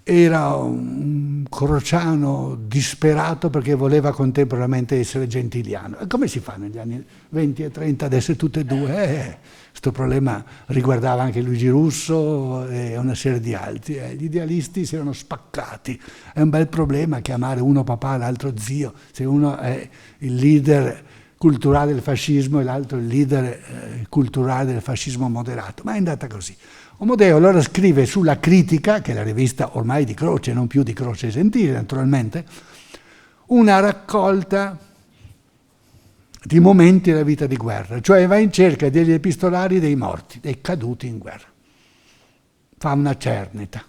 Era un crociano disperato perché voleva contemporaneamente essere gentiliano. E come si fa negli anni 20 e 30 ad essere tutte e due? Questo problema riguardava anche Luigi Russo e una serie di altri. Gli idealisti si erano spaccati. È un bel problema chiamare uno papà e l'altro zio, se uno è il leader culturale del fascismo e l'altro il leader culturale del fascismo moderato. Ma è andata così. Omodeo allora scrive sulla Critica, che è la rivista ormai di Croce, non più di Croce Gentile naturalmente, una raccolta di momenti della vita di guerra, cioè va in cerca degli epistolari dei morti, dei caduti in guerra. Fa una cernita,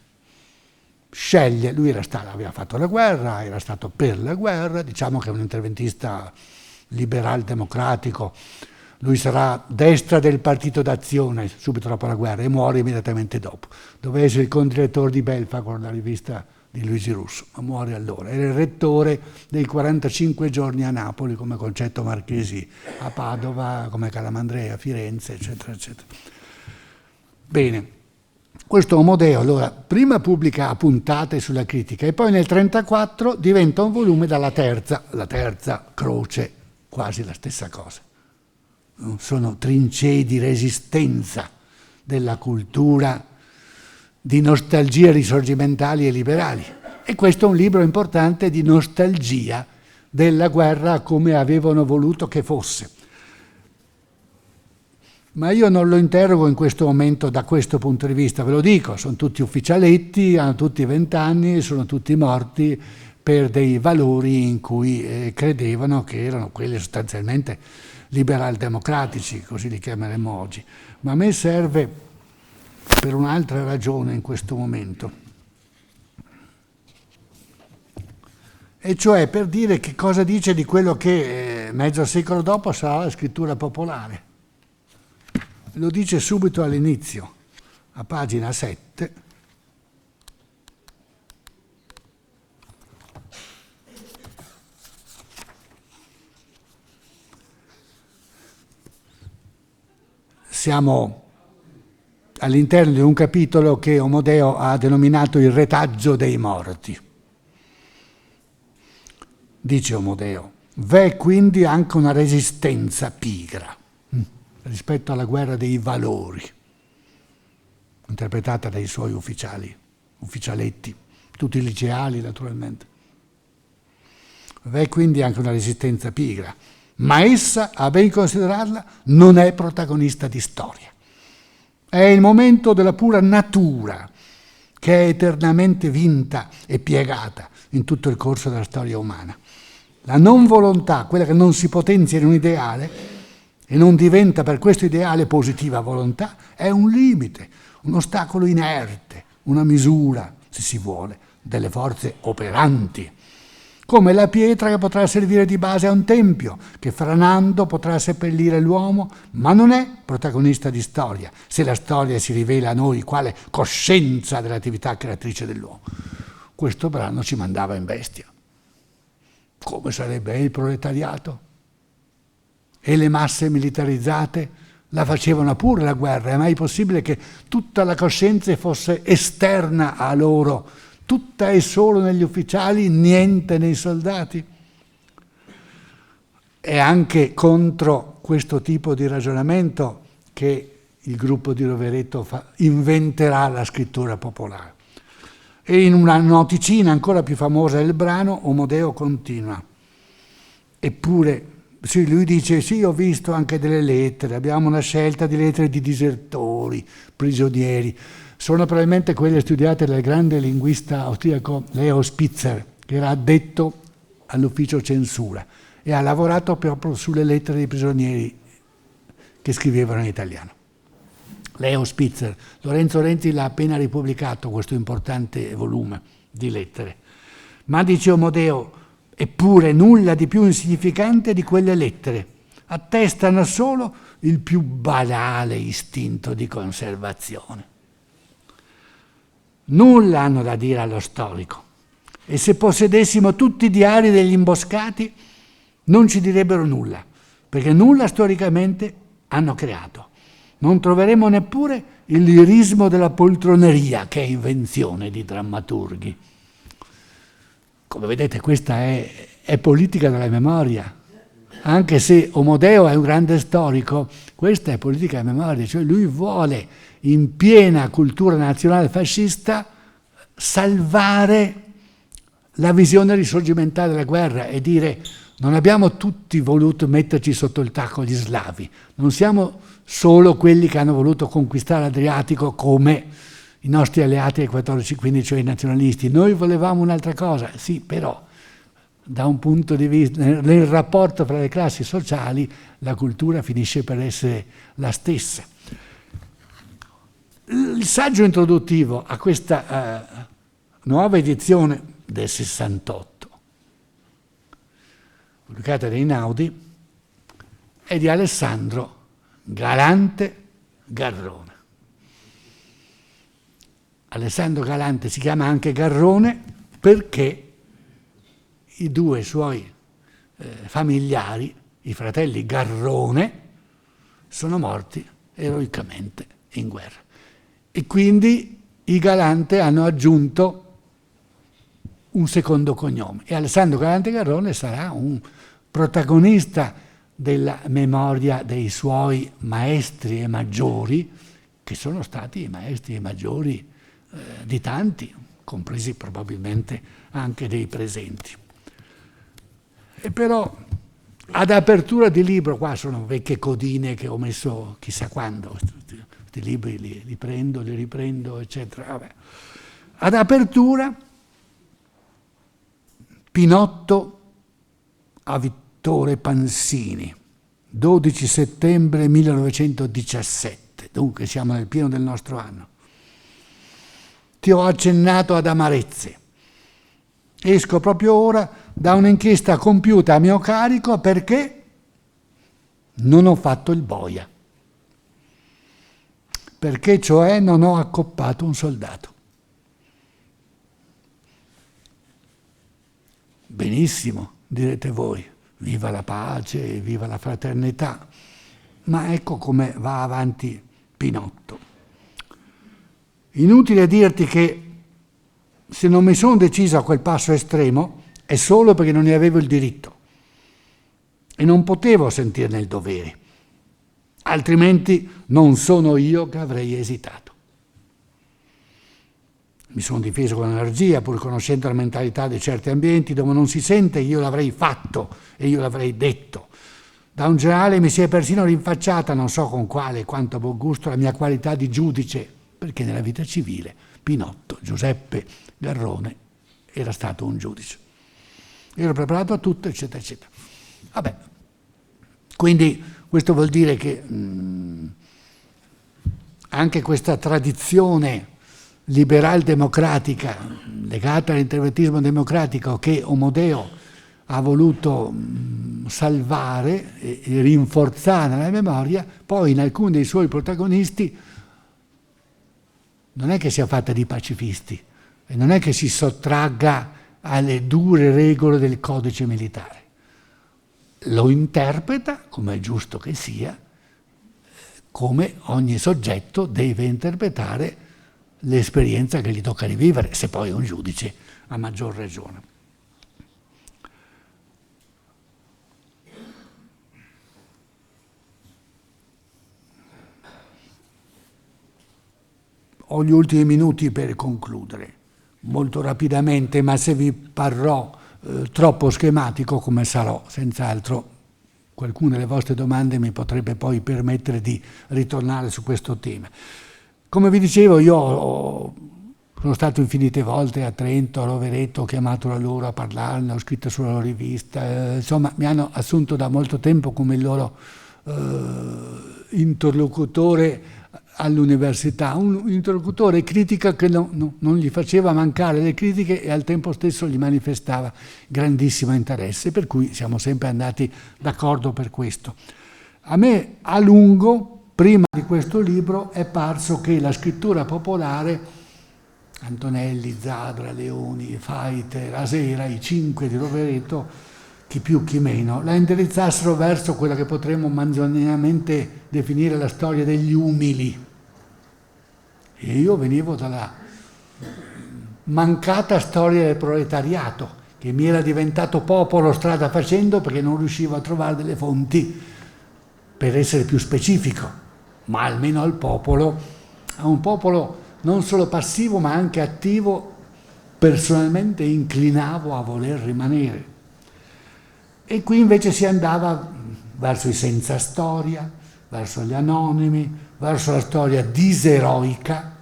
sceglie, lui aveva fatto la guerra, era stato per la guerra, diciamo che è un interventista liberal democratico. Lui sarà destra del Partito d'Azione subito dopo la guerra e muore immediatamente dopo. Doveva essere il condirettore di Belfagor, la rivista di Luigi Russo, ma muore allora. Era il rettore dei 45 giorni a Napoli come Concetto Marchesi, a Padova come Calamandrea, a Firenze, eccetera, eccetera. Bene, questo Omodeo allora prima pubblica a puntate sulla Critica e poi nel 1934 diventa un volume la terza Croce, quasi la stessa cosa. Sono trincee di resistenza della cultura, di nostalgie risorgimentali e liberali. E questo è un libro importante di nostalgia della guerra come avevano voluto che fosse. Ma io non lo interrogo in questo momento da questo punto di vista, ve lo dico, sono tutti ufficialetti, hanno tutti 20 anni, sono tutti morti per dei valori in cui credevano che erano quelli sostanzialmente liberal-democratici, così li chiameremo oggi. Ma a me serve per un'altra ragione in questo momento, e cioè per dire che cosa dice di quello che mezzo secolo dopo sarà la scrittura popolare. Lo dice subito all'inizio, a pagina 7. Siamo all'interno di un capitolo che Omodeo ha denominato il retaggio dei morti. Dice Omodeo, v'è quindi anche una resistenza pigra rispetto alla guerra dei valori, interpretata dai suoi ufficialetti, tutti liceali naturalmente. V'è quindi anche una resistenza pigra, ma essa, a ben considerarla, non è protagonista di storia. È il momento della pura natura, che è eternamente vinta e piegata in tutto il corso della storia umana. La non volontà, quella che non si potenzia in un ideale e non diventa per questo ideale positiva volontà, è un limite, un ostacolo inerte, una misura, se si vuole, delle forze operanti, come la pietra che potrà servire di base a un tempio, che franando potrà seppellire l'uomo, ma non è protagonista di storia, se la storia si rivela a noi quale coscienza dell'attività creatrice dell'uomo. Questo brano ci mandava in bestia. Come sarebbe il proletariato? E le masse militarizzate la facevano pure la guerra. È mai possibile che tutta la coscienza fosse esterna a loro, tutta e solo negli ufficiali, niente nei soldati? È anche contro questo tipo di ragionamento che il gruppo di Rovereto inventerà la scrittura popolare. E in una noticina ancora più famosa del brano, Omodeo continua. Eppure, sì, lui dice, sì, ho visto anche delle lettere, abbiamo una scelta di lettere di disertori, prigionieri. Sono probabilmente quelle studiate dal grande linguista austriaco Leo Spitzer, che era addetto all'ufficio censura e ha lavorato proprio sulle lettere dei prigionieri che scrivevano in italiano. Leo Spitzer, Lorenzo Renzi l'ha appena ripubblicato questo importante volume di lettere. Ma dice Omodeo, eppure nulla di più insignificante di quelle lettere. Attestano solo il più banale istinto di conservazione. Nulla hanno da dire allo storico, e se possedessimo tutti i diari degli imboscati non ci direbbero nulla, perché nulla storicamente hanno creato. Non troveremo neppure il lirismo della poltroneria, che è invenzione di drammaturghi. Come vedete, questa è politica della memoria. Anche se Omodeo è un grande storico, questa è politica della memoria, cioè lui vuole, in piena cultura nazionale fascista, salvare la visione risorgimentale della guerra e dire: non abbiamo tutti voluto metterci sotto il tacco gli slavi, non siamo solo quelli che hanno voluto conquistare l'Adriatico come i nostri alleati del 14-15, cioè i nazionalisti. Noi volevamo un'altra cosa, sì, però da un punto di vista, nel rapporto fra le classi sociali, la cultura finisce per essere la stessa. Il saggio introduttivo a questa nuova edizione del 68, pubblicata da Einaudi, è di Alessandro Galante Garrone. Alessandro Galante si chiama anche Garrone perché i due suoi familiari, i fratelli Garrone, sono morti eroicamente in guerra. E quindi i Galante hanno aggiunto un secondo cognome. E Alessandro Galante Garrone sarà un protagonista della memoria dei suoi maestri e maggiori, che sono stati i maestri e maggiori di tanti, compresi probabilmente anche dei presenti. E però ad apertura di libro, qua sono vecchie codine che ho messo chissà quando, questi libri li prendo, li riprendo, eccetera. Vabbè. Ad apertura Pinotto a Vittore Pansini, 12 settembre 1917, dunque siamo nel pieno del nostro anno. Ti ho accennato ad amarezze. Esco proprio ora da un'inchiesta compiuta a mio carico perché non ho fatto il boia. Perché cioè non ho accoppato un soldato. Benissimo, direte voi, viva la pace, viva la fraternità. Ma ecco come va avanti Pinotto. Inutile dirti che se non mi sono deciso a quel passo estremo è solo perché non ne avevo il diritto e non potevo sentirne il dovere, altrimenti non sono io che avrei esitato. Mi sono difeso con energia, pur conoscendo la mentalità di certi ambienti dove non si sente io l'avrei fatto e io l'avrei detto. Da un generale mi si è persino rinfacciata, non so con quale e quanto buon gusto, la mia qualità di giudice, perché nella vita civile Pinotto, Giuseppe Garrone, era stato un giudice. Ero preparato a tutto, eccetera, eccetera. Vabbè, quindi questo vuol dire che anche questa tradizione liberal-democratica legata all'interventismo democratico che Omodeo ha voluto salvare e rinforzare nella memoria, poi in alcuni dei suoi protagonisti non è che sia fatta di pacifisti e non è che si sottragga alle dure regole del codice militare. Lo interpreta, come è giusto che sia, come ogni soggetto deve interpretare l'esperienza che gli tocca rivivere, se poi è un giudice a maggior ragione. Ho gli ultimi minuti per concludere, molto rapidamente, ma se vi parrò troppo schematico, come sarò, senz'altro, qualcuna delle vostre domande mi potrebbe poi permettere di ritornare su questo tema. Come vi dicevo, io sono stato infinite volte a Trento, a Rovereto, ho chiamato la loro a parlarne, ho scritto sulla loro rivista, insomma mi hanno assunto da molto tempo come il loro interlocutore all'università, un interlocutore critica che non gli faceva mancare le critiche e al tempo stesso gli manifestava grandissimo interesse, per cui siamo sempre andati d'accordo per questo. A me a lungo, prima di questo libro, è parso che la scrittura popolare, Antonelli, Zadra, Leoni, Faite, Rasera, i 5 di Rovereto, chi più chi meno, la indirizzassero verso quella che potremmo manzonianamente definire la storia degli umili. E io venivo dalla mancata storia del proletariato, che mi era diventato popolo strada facendo perché non riuscivo a trovare delle fonti per essere più specifico, ma almeno al popolo, a un popolo non solo passivo ma anche attivo, personalmente inclinavo a voler rimanere. E qui invece si andava verso i senza storia, verso gli anonimi, verso la storia diseroica.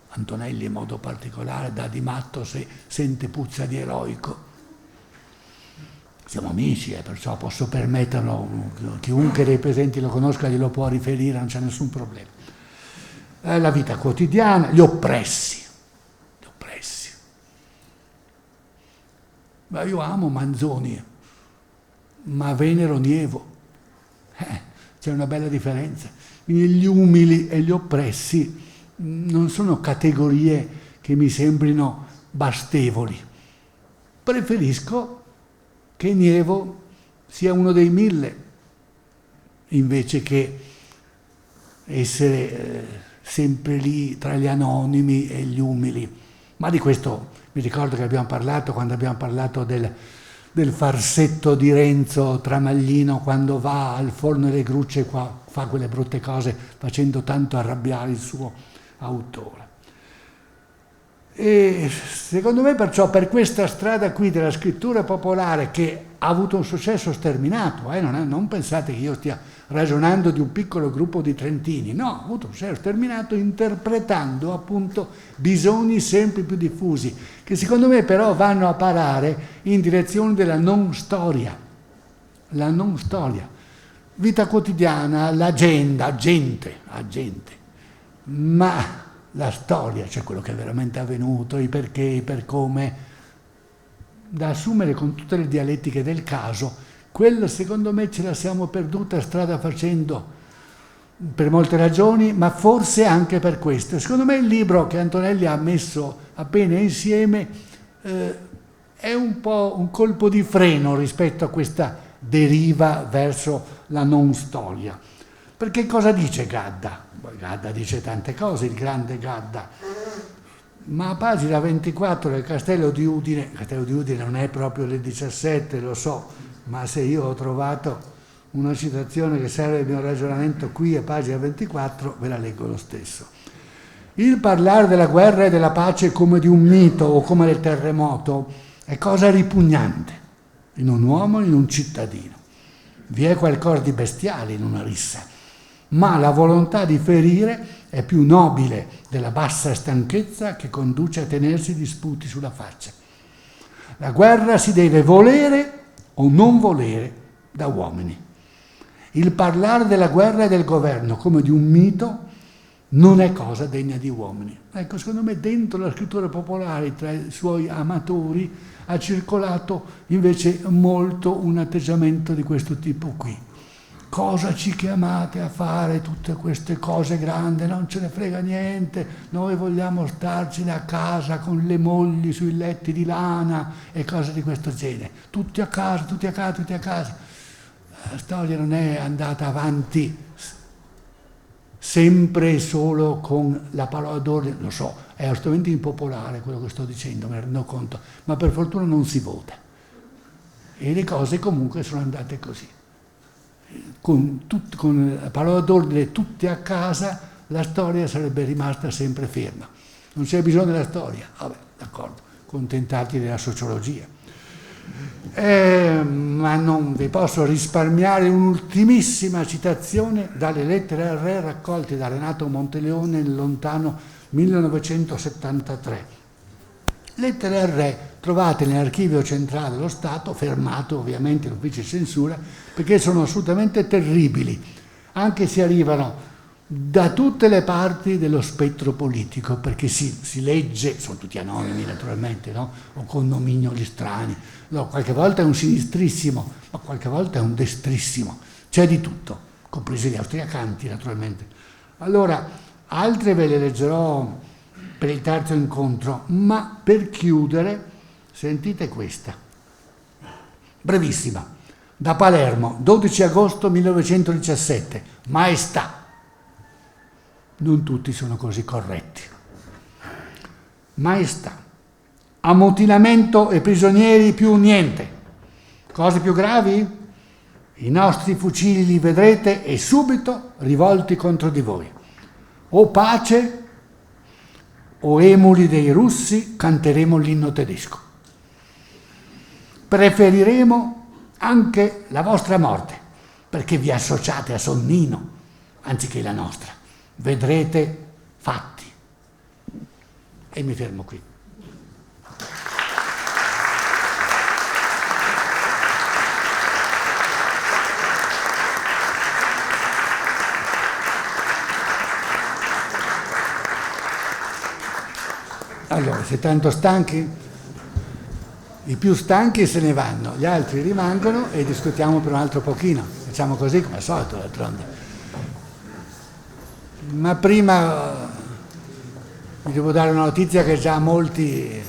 Antonelli in modo particolare dà di matto se sente puzza di eroico. Siamo amici, perciò posso permetterlo, chiunque dei presenti lo conosca glielo può riferire, non c'è nessun problema. La vita quotidiana, gli oppressi. Ma io amo Manzoni, ma venero Nievo. C'è una bella differenza. Quindi gli umili e gli oppressi non sono categorie che mi sembrino bastevoli. Preferisco che Nievo sia uno dei 1000, invece che essere sempre lì tra gli anonimi e gli umili. Ma di questo mi ricordo che abbiamo parlato quando abbiamo parlato del farsetto di Renzo Tramaglino, quando va al forno delle grucce e fa quelle brutte cose facendo tanto arrabbiare il suo autore. E secondo me perciò per questa strada qui della scrittura popolare, che ha avuto un successo sterminato, non pensate che io stia ragionando di un piccolo gruppo di trentini, no, ha avuto un successo sterminato interpretando appunto bisogni sempre più diffusi, che secondo me però vanno a parare in direzione della non storia, la non storia, vita quotidiana, l'agenda, gente, ma la storia, cioè quello che è veramente avvenuto, i perché, i per come, da assumere con tutte le dialettiche del caso, quello secondo me ce la siamo perduta strada facendo per molte ragioni, ma forse anche per questo. Secondo me il libro che Antonelli ha messo appena insieme è un po' un colpo di freno rispetto a questa deriva verso la non storia. Perché cosa dice Gadda? Gadda dice tante cose, il grande Gadda, ma a pagina 24 del Castello di Udine, il Castello di Udine non è proprio le 17, lo so, ma se io ho trovato una citazione che serve al mio ragionamento qui a pagina 24, ve la leggo lo stesso. Il parlare della guerra e della pace come di un mito o come del terremoto è cosa ripugnante in un uomo e in un cittadino. Vi è qualcosa di bestiale in una rissa, ma la volontà di ferire è più nobile della bassa stanchezza che conduce a tenersi disputi sulla faccia. La guerra si deve volere o non volere da uomini. Il parlare della guerra e del governo come di un mito non è cosa degna di uomini. Ecco, secondo me dentro la scrittura popolare, tra i suoi amatori, ha circolato invece molto un atteggiamento di questo tipo qui. Cosa ci chiamate a fare tutte queste cose grandi? Non ce ne frega niente, noi vogliamo starcene a casa con le mogli sui letti di lana e cose di questo genere. Tutti a casa, tutti a casa, tutti a casa. La storia non è andata avanti sempre solo con la parola d'ordine, lo so, è assolutamente impopolare quello che sto dicendo, me ne rendo conto, ma per fortuna non si vota. E le cose comunque sono andate così. Con la parola d'ordine tutti a casa, la storia sarebbe rimasta sempre ferma. Non c'è bisogno della storia, vabbè, d'accordo, contentati della sociologia. Ma non vi posso risparmiare un'ultimissima citazione dalle lettere al re raccolte da Renato Monteleone nel lontano 1973. Lettere al re trovate nell'archivio centrale dello Stato, fermato ovviamente l'ufficio di censura, perché sono assolutamente terribili, anche se arrivano da tutte le parti dello spettro politico, perché si legge, sono tutti anonimi naturalmente, no? O con nomignoli strani, no, qualche volta è un sinistrissimo, ma qualche volta è un destrissimo, c'è di tutto, compresi gli austriacanti naturalmente. Allora, altre ve le leggerò per il terzo incontro, ma per chiudere sentite questa, brevissima, da Palermo, 12 agosto 1917, Maestà. Non tutti sono così corretti. Maestà, ammutinamento e prigionieri più niente. Cose più gravi? I nostri fucili li vedrete e subito rivolti contro di voi. O pace o emuli dei russi canteremo l'inno tedesco. Preferiremo anche la vostra morte, perché vi associate a Sonnino anziché la nostra. Vedrete fatti. E mi fermo qui. Allora, siete tanto stanchi? I più stanchi se ne vanno, gli altri rimangono e discutiamo per un altro pochino. Facciamo così come al solito, d'altronde. Ma prima vi devo dare una notizia che già molti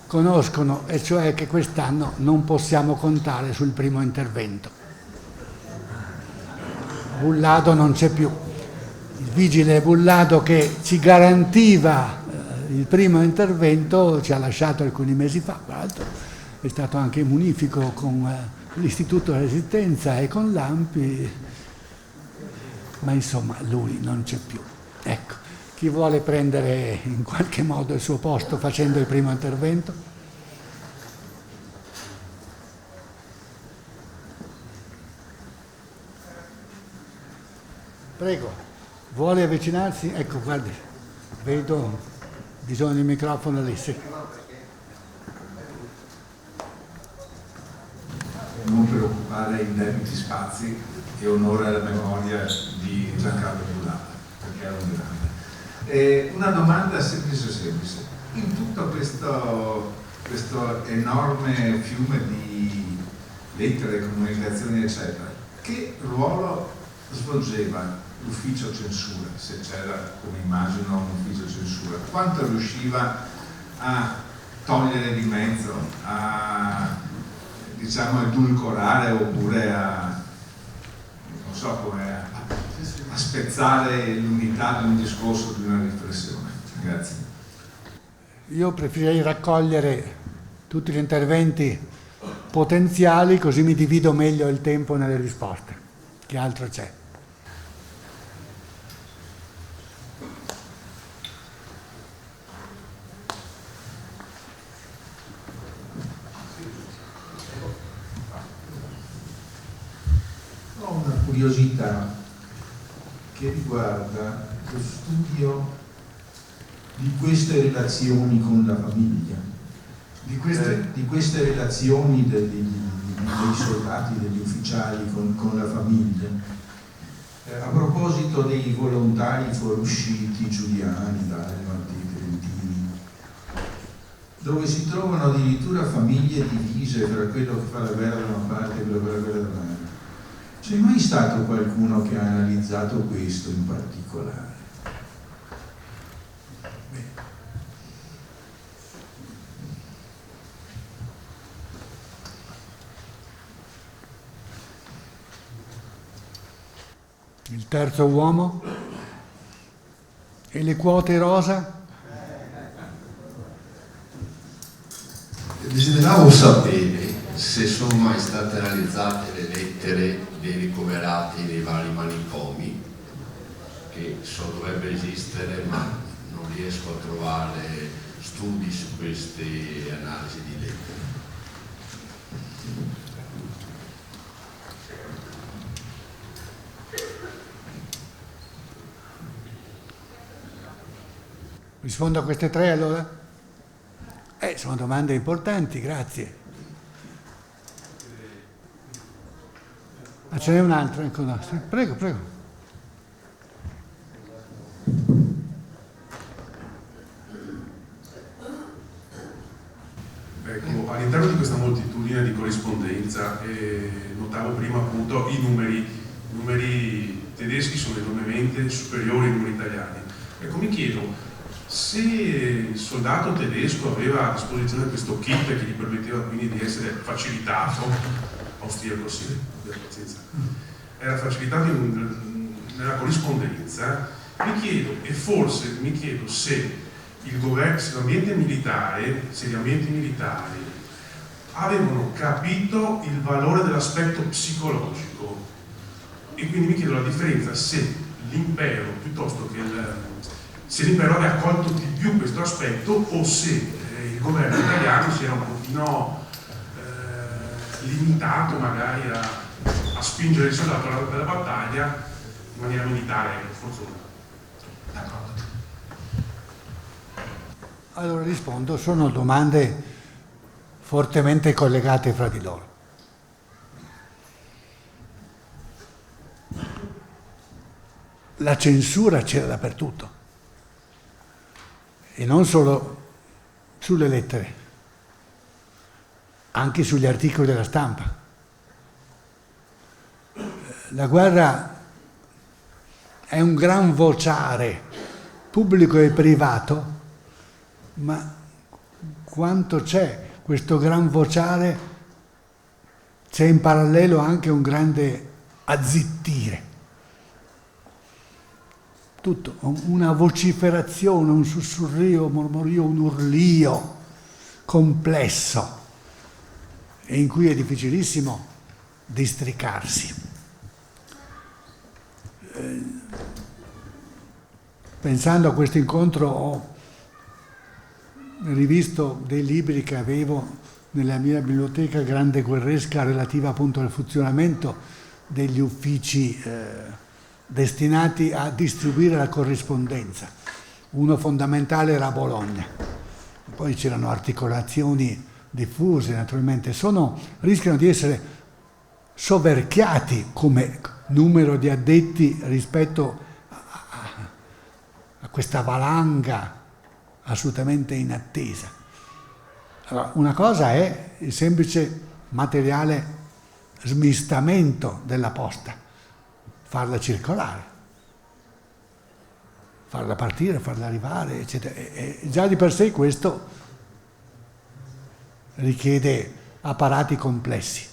conoscono, e cioè che quest'anno non possiamo contare sul primo intervento. Bullado non c'è più. Il vigile Bullado che ci garantiva il primo intervento ci ha lasciato alcuni mesi fa, tra l'altro è stato anche munifico con l'Istituto della Resistenza e con l'ANPI, ma insomma lui non c'è più. Ecco, chi vuole prendere in qualche modo il suo posto facendo il primo intervento? Prego, vuole avvicinarsi? Ecco, guardi, vedo bisogno di microfono lì, sì. Non preoccupare in debiti spazi e onore alla memoria di Giancarlo Bullata, perché era un grande. Una domanda semplice. In tutto questo enorme fiume di lettere, comunicazioni, eccetera, che ruolo svolgeva l'ufficio censura, se c'era, come immagino, un ufficio censura? Quanto riusciva a togliere di mezzo, a edulcorare oppure a spezzare l'unità di un discorso, di una riflessione? Grazie. Io preferirei raccogliere tutti gli interventi potenziali, così mi divido meglio il tempo nelle risposte. Che altro c'è? Ho una curiosità che riguarda lo studio di queste relazioni con la famiglia, di queste relazioni dei soldati, degli ufficiali con la famiglia. A proposito dei volontari fuoriusciti giuliani, dalmati, trentini, dove si trovano addirittura famiglie divise fra quello che fa la guerra da una parte e quello che fa la guerra dall'altra. C'è mai stato qualcuno che ha analizzato questo in particolare? Il terzo uomo? E le quote rosa? Desideravo sapere se sono mai state analizzate le lettere dei ricoverati nei vari manicomi, che so dovrebbe esistere, ma non riesco a trovare studi su queste analisi di lettere. Rispondo a queste tre allora? Sono domande importanti, grazie. Ma ce n'è un'altra ancora? Prego. un'attitudine di corrispondenza e notavo prima appunto i numeri tedeschi sono enormemente superiori ai numeri italiani. Ecco, mi chiedo se il soldato tedesco aveva a disposizione questo kit che gli permetteva quindi di essere facilitato, austriaco sì, pazienza, era facilitato nella corrispondenza, mi chiedo se il governo, se l'ambiente militare, se gli ambienti militari avevano capito il valore dell'aspetto psicologico, e quindi mi chiedo la differenza se l'impero piuttosto che se l'impero aveva colto di più questo aspetto o se il governo italiano si era un pochino limitato magari a spingere il soldato alla battaglia in maniera militare, forse. D'accordo. Allora rispondo, sono domande fortemente collegate fra di loro. La censura c'era dappertutto, e non solo sulle lettere, anche sugli articoli della stampa. La guerra è un gran vociare pubblico e privato, ma quanto c'è questo gran vociare, c'è in parallelo anche un grande azzittire. Tutto, una vociferazione, un sussurrio, un mormorio, un urlio complesso, e in cui è difficilissimo districarsi. Pensando a questo incontro ho rivisto dei libri che avevo nella mia biblioteca grande guerresca relativa appunto al funzionamento degli uffici destinati a distribuire la corrispondenza. Uno fondamentale era a Bologna, poi c'erano articolazioni diffuse naturalmente, rischiano di essere soverchiati come numero di addetti rispetto a questa valanga assolutamente inattesa. Allora, una cosa è il semplice materiale smistamento della posta, farla circolare, farla partire, farla arrivare, eccetera. E già di per sé questo richiede apparati complessi.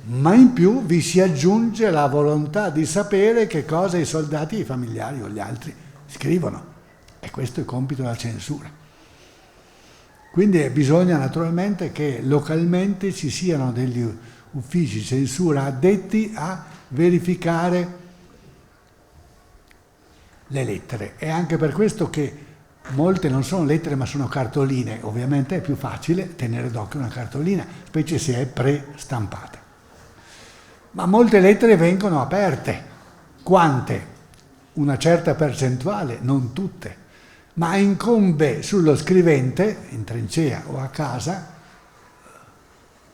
Ma in più vi si aggiunge la volontà di sapere che cosa i soldati, i familiari o gli altri scrivono. E questo è il compito della censura. Quindi bisogna naturalmente che localmente ci siano degli uffici censura addetti a verificare le lettere. È anche per questo che molte non sono lettere ma sono cartoline. Ovviamente è più facile tenere d'occhio una cartolina, specie se è pre-stampata. Ma molte lettere vengono aperte. Quante? Una certa percentuale, non tutte. Ma incombe sullo scrivente, in trincea o a casa,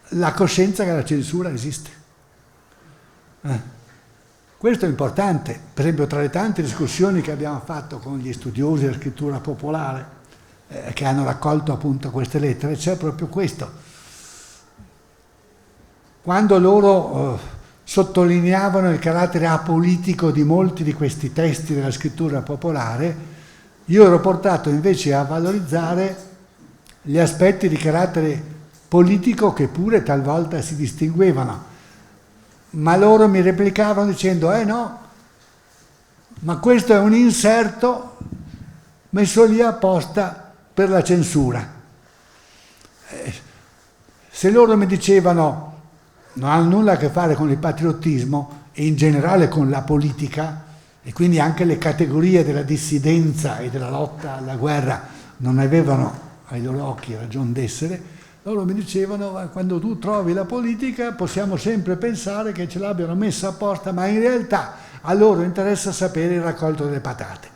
la coscienza che la censura esiste. Questo è importante. Per esempio, tra le tante discussioni che abbiamo fatto con gli studiosi della scrittura popolare, che hanno raccolto appunto queste lettere, c'è proprio questo. Quando loro sottolineavano il carattere apolitico di molti di questi testi della scrittura popolare, io ero portato invece a valorizzare gli aspetti di carattere politico che pure talvolta si distinguevano, ma loro mi replicavano dicendo no, ma questo è un inserto messo lì apposta per la censura. Se loro mi dicevano non hanno nulla a che fare con il patriottismo e in generale con la politica, e quindi anche le categorie della dissidenza e della lotta alla guerra non avevano ai loro occhi ragion d'essere, loro mi dicevano quando tu trovi la politica possiamo sempre pensare che ce l'abbiano messa apposta, ma in realtà a loro interessa sapere il raccolto delle patate.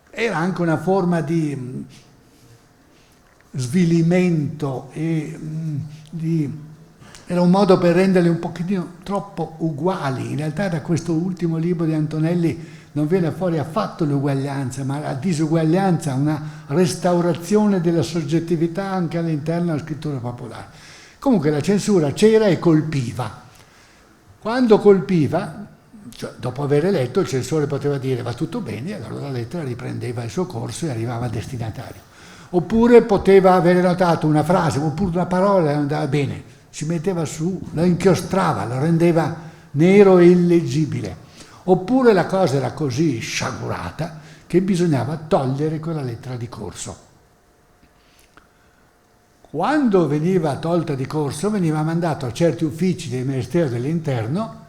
Era anche una forma di svilimento e era un modo per renderli un pochettino troppo uguali. In realtà da questo ultimo libro di Antonelli non viene fuori affatto l'uguaglianza, ma la disuguaglianza, una restaurazione della soggettività anche all'interno della scrittura popolare. Comunque la censura c'era e colpiva. Quando colpiva, cioè dopo aver letto, il censore poteva dire va tutto bene, e allora la lettera riprendeva il suo corso e arrivava al destinatario. Oppure poteva avere notato una frase, oppure una parola e non andava bene, si metteva su, lo inchiostrava, lo rendeva nero e illeggibile. Oppure la cosa era così sciagurata che bisognava togliere quella lettera di corso. Quando veniva tolta di corso veniva mandato a certi uffici del Ministero dell'Interno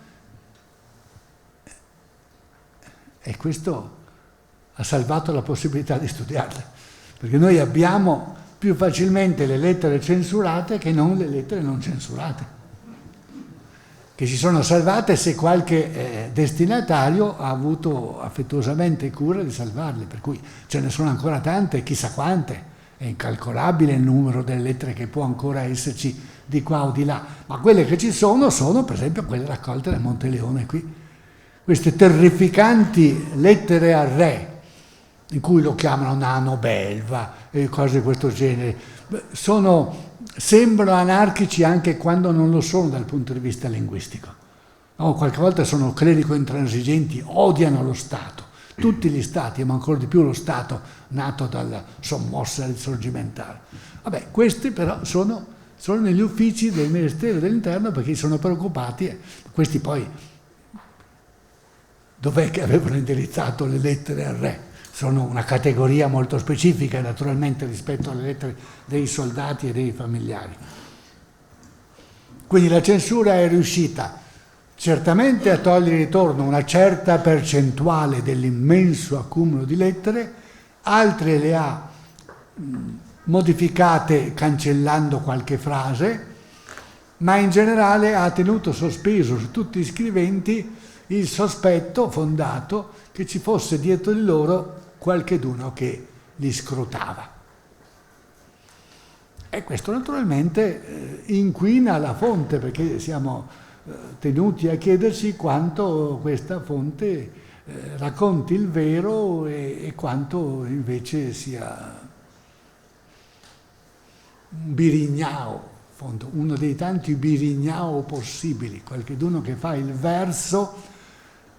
e questo ha salvato la possibilità di studiarla, perché noi abbiamo più facilmente le lettere censurate che non le lettere non censurate, che si sono salvate se qualche destinatario ha avuto affettuosamente cura di salvarle, per cui ce ne sono ancora tante, chissà quante, è incalcolabile il numero delle lettere che può ancora esserci di qua o di là, ma quelle che ci sono per esempio quelle raccolte da Monteleone qui, queste terrificanti lettere al re, in cui lo chiamano nano belva e cose di questo genere, sembrano anarchici anche quando non lo sono dal punto di vista linguistico. No, qualche volta sono clerico intransigenti, odiano lo Stato, tutti gli Stati, ma ancora di più lo Stato nato dalla sommossa risorgimentale. Vabbè, questi però sono negli uffici del Ministero dell'Interno perché sono preoccupati, questi poi dov'è che avevano indirizzato le lettere al re? Sono una categoria molto specifica naturalmente rispetto alle lettere dei soldati e dei familiari. Quindi la censura è riuscita certamente a togliere di torno una certa percentuale dell'immenso accumulo di lettere, altre le ha modificate cancellando qualche frase, ma in generale ha tenuto sospeso su tutti gli scriventi il sospetto fondato che ci fosse dietro di loro qualcheduno che li scrutava. E questo naturalmente inquina la fonte, perché siamo tenuti a chiederci quanto questa fonte racconti il vero e quanto invece sia un birignao, uno dei tanti birignao possibili, qualcheduno che fa il verso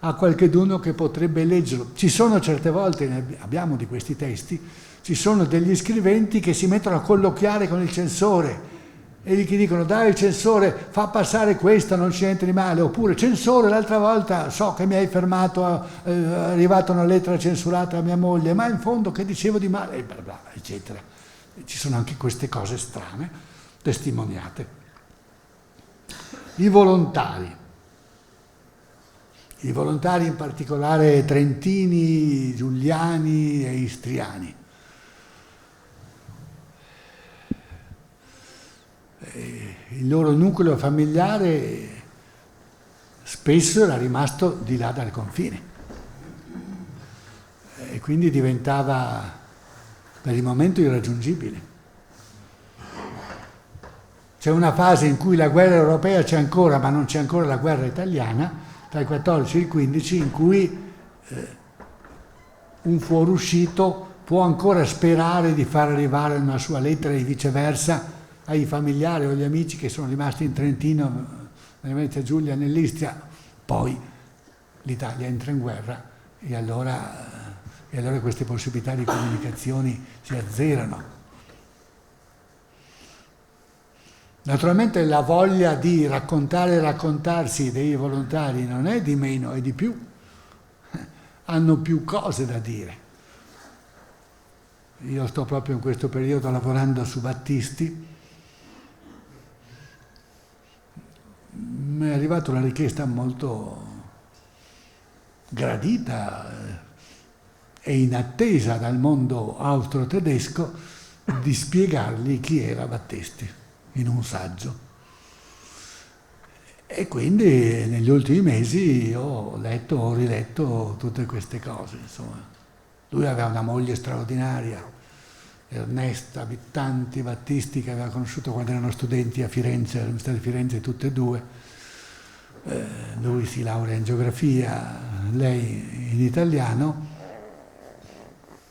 a qualcheduno che potrebbe leggerlo. Ci sono certe volte, abbiamo di questi testi, ci sono degli scriventi che si mettono a colloquiare con il censore e gli dicono dai il censore fa passare questa, non c'è niente di male, oppure censore l'altra volta so che mi hai fermato, è arrivata una lettera censurata a mia moglie, ma in fondo che dicevo di male, e bla bla, eccetera. Ci sono anche queste cose strane testimoniate. I volontari in particolare trentini, giuliani e istriani. Il loro nucleo familiare spesso era rimasto di là dal confine e quindi diventava per il momento irraggiungibile. C'è una fase in cui la guerra europea c'è ancora, ma non c'è ancora la guerra italiana, tra il 14 e il 15, in cui un fuoruscito può ancora sperare di far arrivare una sua lettera e viceversa ai familiari o agli amici che sono rimasti in Trentino, nella Venezia Giulia, nell'Istria. Poi l'Italia entra in guerra e allora queste possibilità di comunicazioni si azzerano. Naturalmente la voglia di raccontare e raccontarsi dei volontari non è di meno, è di più. Hanno più cose da dire. Io sto proprio in questo periodo lavorando su Battisti. Mi è arrivata una richiesta molto gradita e inattesa dal mondo austro-tedesco di spiegargli chi era Battisti in un saggio. E quindi negli ultimi mesi ho letto, ho riletto tutte queste cose, insomma. Lui aveva una moglie straordinaria, Ernesta Vittanti Battisti, che aveva conosciuto quando erano studenti a Firenze, all'Università di Firenze, tutte e due. Lui si laurea in geografia, lei in italiano.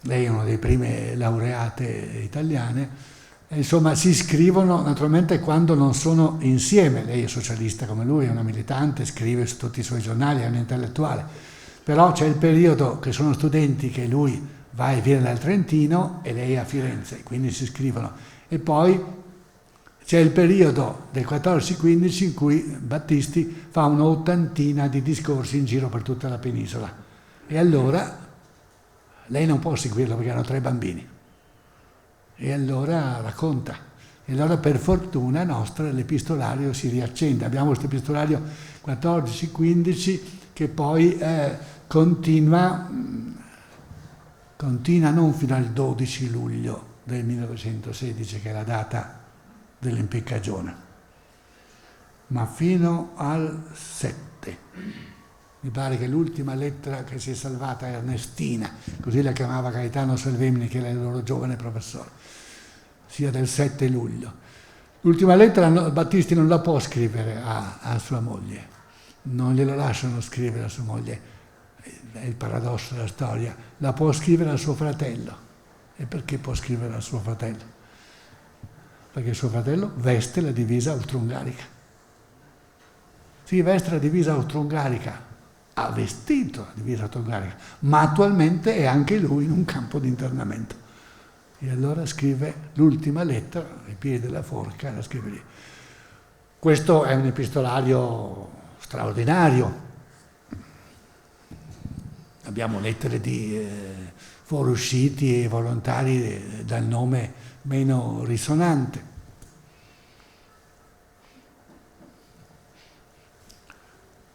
Lei è una delle prime laureate italiane. E insomma, si scrivono naturalmente quando non sono insieme. Lei è socialista come lui, è una militante, scrive su tutti i suoi giornali, è un intellettuale. Però c'è il periodo che sono studenti, che lui va e viene dal Trentino e lei a Firenze, quindi si scrivono. E poi c'è il periodo del 14-15 in cui Battisti fa un'ottantina di discorsi in giro per tutta la penisola. E allora lei non può seguirlo perché hanno 3 bambini. E allora racconta. E allora per fortuna nostra l'epistolario si riaccende. Abbiamo questo epistolario 14-15 che poi continua non fino al 12 luglio del 1916, che è la data dell'impiccagione, ma fino al 7. Mi pare che l'ultima lettera che si è salvata è Ernestina, così la chiamava Gaetano Salvemini, che era il loro giovane professore, sia del 7 luglio. L'ultima lettera Battisti non la può scrivere a sua moglie, non glielo lasciano scrivere a sua moglie, è il paradosso della storia, la può scrivere a suo fratello. E perché può scrivere a suo fratello? Perché suo fratello veste la divisa austro-ungarica. Si veste la divisa austro-ungarica, ha vestito la divisa austro-ungarica, ma attualmente è anche lui in un campo di internamento. E allora scrive l'ultima lettera, ai piedi della forca, la scrive lì. Questo è un epistolario straordinario. Abbiamo lettere di fuoriusciti e volontari dal nome meno risonante.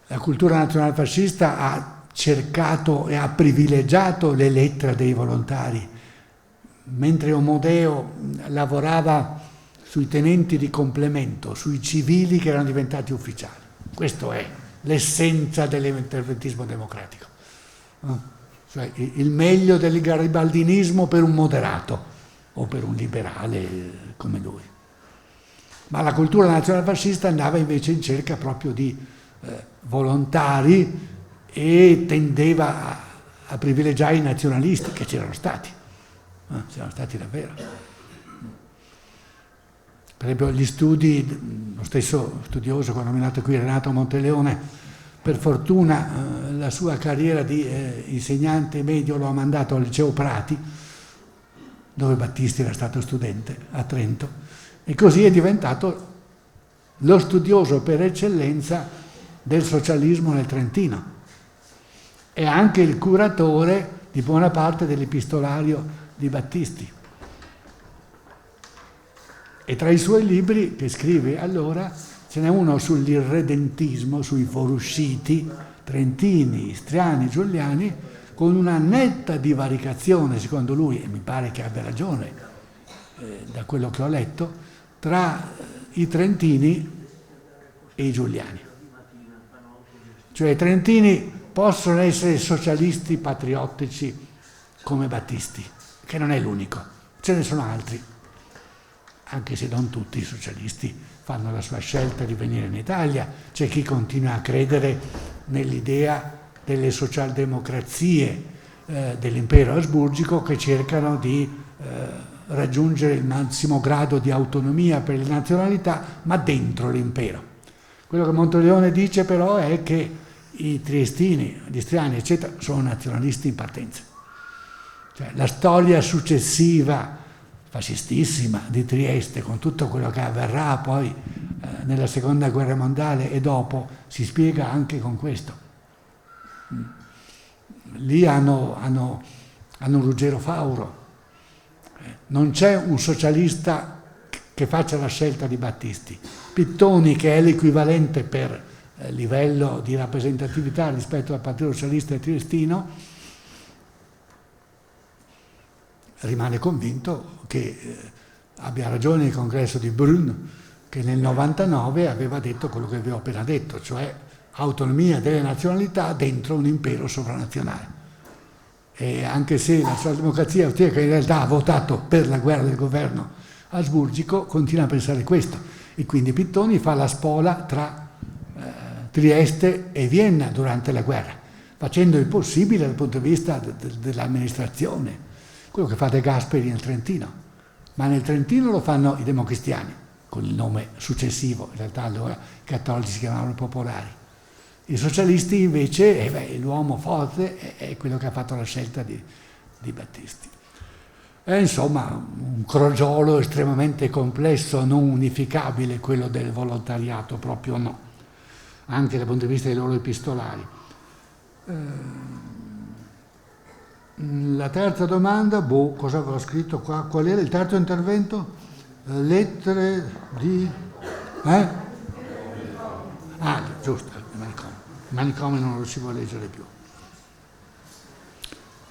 La cultura nazionalfascista ha cercato e ha privilegiato le lettere dei volontari, mentre Omodeo lavorava sui tenenti di complemento, sui civili che erano diventati ufficiali. Questo è l'essenza dell'interventismo democratico. Cioè il meglio del garibaldinismo per un moderato o per un liberale come lui. Ma la cultura nazionalfascista andava invece in cerca proprio di volontari e tendeva a privilegiare i nazionalisti, che c'erano stati davvero. Per esempio gli studi, lo stesso studioso che ho nominato qui, Renato Monteleone, per fortuna la sua carriera di insegnante medio lo ha mandato al liceo Prati, dove Battisti era stato studente, a Trento, e così è diventato lo studioso per eccellenza del socialismo nel Trentino. È anche il curatore di buona parte dell'epistolario di Battisti. E tra i suoi libri che scrive allora ce n'è uno sull'irredentismo, sui fuoriusciti trentini, istriani, giuliani, con una netta divaricazione, secondo lui, e mi pare che abbia ragione, da quello che ho letto, tra i trentini e i giuliani. Cioè i trentini possono essere socialisti patriottici come Battisti, che non è l'unico, ce ne sono altri, anche se non tutti i socialisti fanno la sua scelta di venire in Italia. C'è chi continua a credere nell'idea delle socialdemocrazie dell'impero asburgico che cercano di raggiungere il massimo grado di autonomia per le nazionalità, ma dentro l'impero. Quello che Monteleone dice però è che i triestini, gli istriani, eccetera, sono nazionalisti in partenza. Cioè, la storia successiva, fascistissima, di Trieste, con tutto quello che avverrà poi nella Seconda Guerra Mondiale e dopo, si spiega anche con questo. Lì hanno Ruggero Fauro. Non c'è un socialista che faccia la scelta di Battisti. Pittoni, che è l'equivalente per livello di rappresentatività rispetto al Partito Socialista triestino, rimane convinto che abbia ragione il congresso di Brünn, che nel 99 aveva detto quello che vi ho appena detto, cioè autonomia delle nazionalità dentro un impero sovranazionale. E anche se la socialdemocrazia austriaca in realtà ha votato per la guerra del governo asburgico, continua a pensare questo. E quindi Pittoni fa la spola tra Trieste e Vienna durante la guerra. facendo il possibile dal punto di vista dell'amministrazione, quello che fa De Gasperi nel Trentino, ma nel Trentino lo fanno i democristiani, con il nome successivo, in realtà allora i cattolici si chiamavano popolari. I socialisti invece, l'uomo forte è quello che ha fatto la scelta di Battisti. È insomma un crogiolo estremamente complesso, non unificabile, quello del volontariato, proprio no, anche dal punto di vista dei loro epistolari. La terza domanda, cosa ho scritto qua? Qual era il terzo intervento? Lettere di... Ah, giusto, il manicomio. Il manicomio non lo si può leggere più.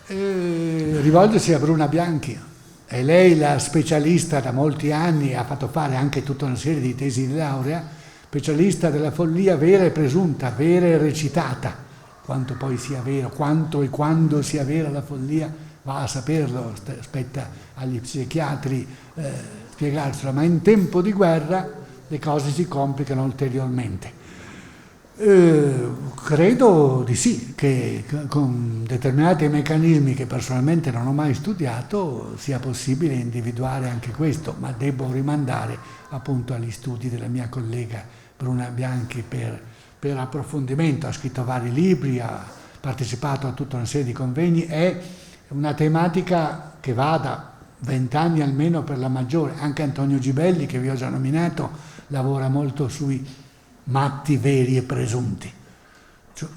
Rivolgersi a Bruna Bianchi. È lei la specialista da molti anni, ha fatto fare anche tutta una serie di tesi di laurea, specialista della follia vera e presunta, vera e recitata. Quanto poi sia vero, quanto e quando sia vera la follia, va a saperlo, aspetta agli psichiatri spiegarselo, ma in tempo di guerra le cose si complicano ulteriormente. Credo di sì, che con determinati meccanismi che personalmente non ho mai studiato sia possibile individuare anche questo, ma devo rimandare appunto agli studi della mia collega Bruna Bianchi per approfondimento. Ha scritto vari libri, ha partecipato a tutta una serie di convegni, è una tematica che va da 20 anni almeno per la maggiore. Anche Antonio Gibelli, che vi ho già nominato, lavora molto sui matti veri e presunti,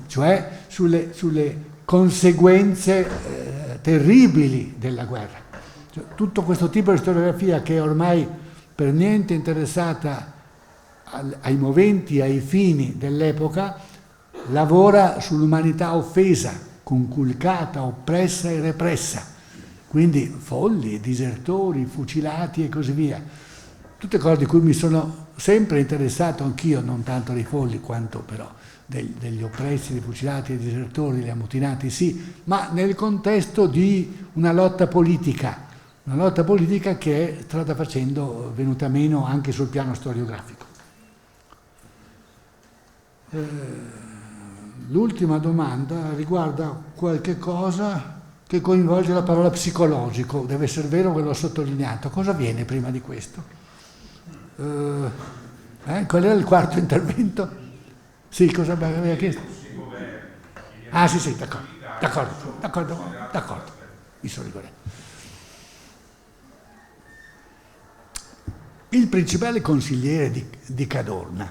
cioè sulle conseguenze terribili della guerra. Tutto questo tipo di storiografia, che è ormai per niente interessata ai moventi, ai fini dell'epoca, lavora sull'umanità offesa, conculcata, oppressa e repressa, quindi folli, disertori, fucilati e così via. Tutte cose di cui mi sono sempre interessato anch'io, non tanto dei folli quanto però degli oppressi, dei fucilati, dei disertori, degli ammutinati, sì, ma nel contesto di una lotta politica che è strada facendo venuta meno anche sul piano storiografico. L'ultima domanda riguarda qualche cosa che coinvolge la parola psicologico, deve essere vero che l'ho sottolineato. Cosa viene prima di questo? Qual era il quarto intervento? Sì, cosa aveva chiesto? Ah sì, d'accordo, mi sono ricordato. Il principale consigliere di Cadorna,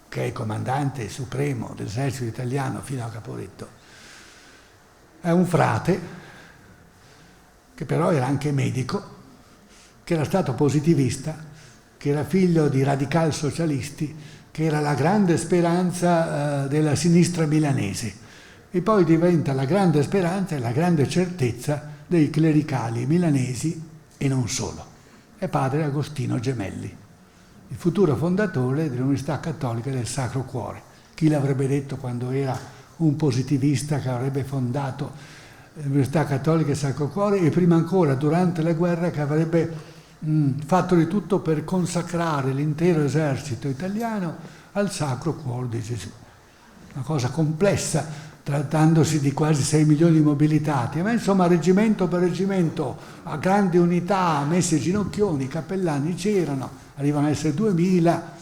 che è il comandante supremo dell'esercito italiano fino a Caporetto, è un frate che però era anche medico, che era stato positivista, che era figlio di radical socialisti, che era la grande speranza della sinistra milanese, e poi diventa la grande speranza e la grande certezza dei clericali milanesi e non solo. È padre Agostino Gemelli, il futuro fondatore dell'Università Cattolica del Sacro Cuore. Chi l'avrebbe detto quando era un positivista che avrebbe fondato l'Università Cattolica del Sacro Cuore, e prima ancora durante la guerra che avrebbe fatto di tutto per consacrare l'intero esercito italiano al Sacro Cuore di Gesù. Una cosa complessa, trattandosi di quasi 6 milioni di mobilitati, ma insomma reggimento per reggimento, a grandi unità, messi a ginocchioni, i cappellani c'erano, arrivano a essere 2000,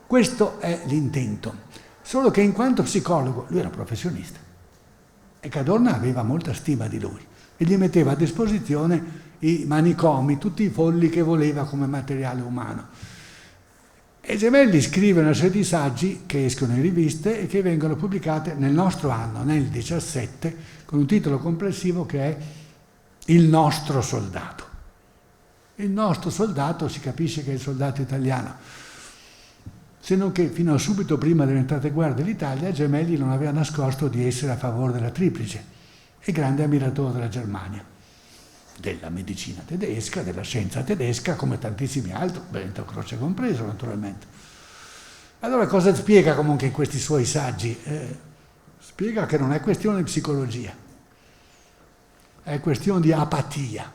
questo è l'intento. Solo che in quanto psicologo, lui era un professionista, e Cadorna aveva molta stima di lui, e gli metteva a disposizione i manicomi, tutti i folli che voleva come materiale umano. E Gemelli scrive una serie di saggi che escono in riviste e che vengono pubblicate nel nostro anno, nel 17, con un titolo complessivo che è Il nostro soldato. Il nostro soldato si capisce che è il soldato italiano, se non che fino a subito prima dell'entrata in guerra dell'Italia Gemelli non aveva nascosto di essere a favore della Triplice e grande ammiratore della Germania, della medicina tedesca, della scienza tedesca, come tantissimi altri, Benedetto Croce compreso naturalmente. Allora cosa spiega comunque in questi suoi saggi? Spiega che non è questione di psicologia, è questione di apatia,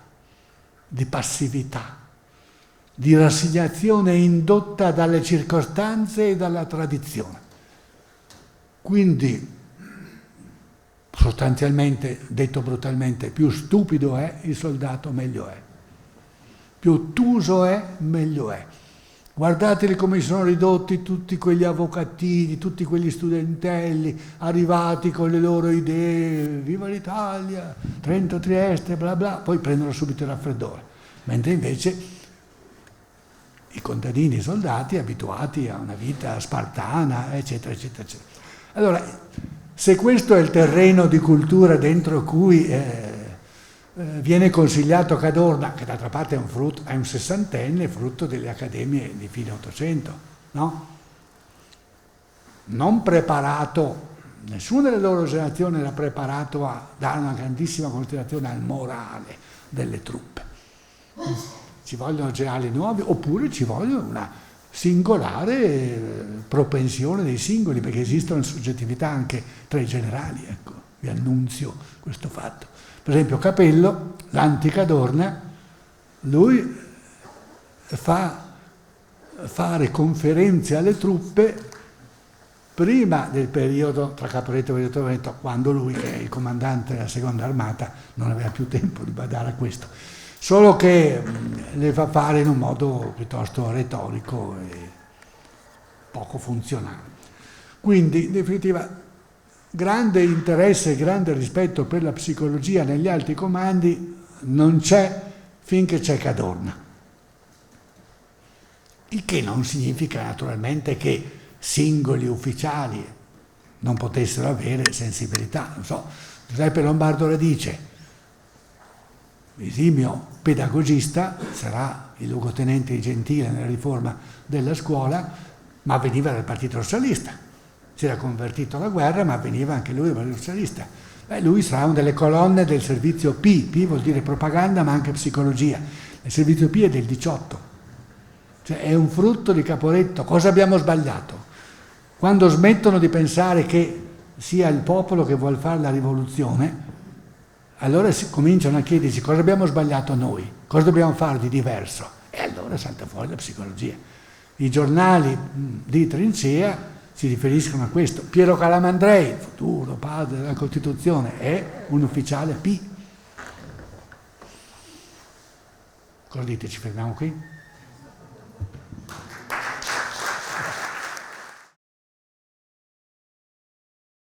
di passività, di rassegnazione indotta dalle circostanze e dalla tradizione. Quindi sostanzialmente, detto brutalmente, più stupido è il soldato meglio è, più ottuso è meglio è. Guardateli come sono ridotti tutti quegli avvocatini, tutti quegli studentelli arrivati con le loro idee, viva l'Italia, Trento, Trieste, bla bla, poi prendono subito il raffreddore. Mentre invece i contadini, i soldati abituati a una vita spartana, eccetera, eccetera, eccetera. Allora, se questo è il terreno di cultura dentro cui viene consigliato Cadorna, che d'altra parte è un sessantenne, frutto delle accademie di fine Ottocento, no? Non preparato, nessuna delle loro generazioni era preparato a dare una grandissima considerazione al morale delle truppe. Ci vogliono generali nuovi, oppure ci vogliono una singolare propensione dei singoli, perché esistono soggettività anche tra i generali, ecco, vi annunzio questo fatto. Per esempio Capello, l'anticadorna, lui fa fare conferenze alle truppe prima del periodo tra Caporetto e Veneto, quando lui, che è il comandante della seconda armata, non aveva più tempo di badare a questo, solo che le fa fare in un modo piuttosto retorico e poco funzionale. Quindi, in definitiva, grande interesse e grande rispetto per la psicologia negli alti comandi non c'è finché c'è Cadorna. Il che non significa naturalmente che singoli ufficiali non potessero avere sensibilità. Non so, Giuseppe Lombardo Radice, esimio pedagogista, sarà il luogotenente di Gentile nella riforma della scuola, ma veniva dal Partito Socialista. Si era convertito alla guerra, ma veniva anche lui dal socialista. Lui sarà una delle colonne del servizio P. P vuol dire propaganda, ma anche psicologia. Il servizio P è del 18, cioè è un frutto di Caporetto. Cosa abbiamo sbagliato? Quando smettono di pensare che sia il popolo che vuol fare la rivoluzione, allora si cominciano a chiedersi cosa abbiamo sbagliato noi, cosa dobbiamo fare di diverso. E allora salta fuori la psicologia. I giornali di trincea si riferiscono a questo. Piero Calamandrei, futuro padre della Costituzione, è un ufficiale P. Cosa dite, ci fermiamo qui?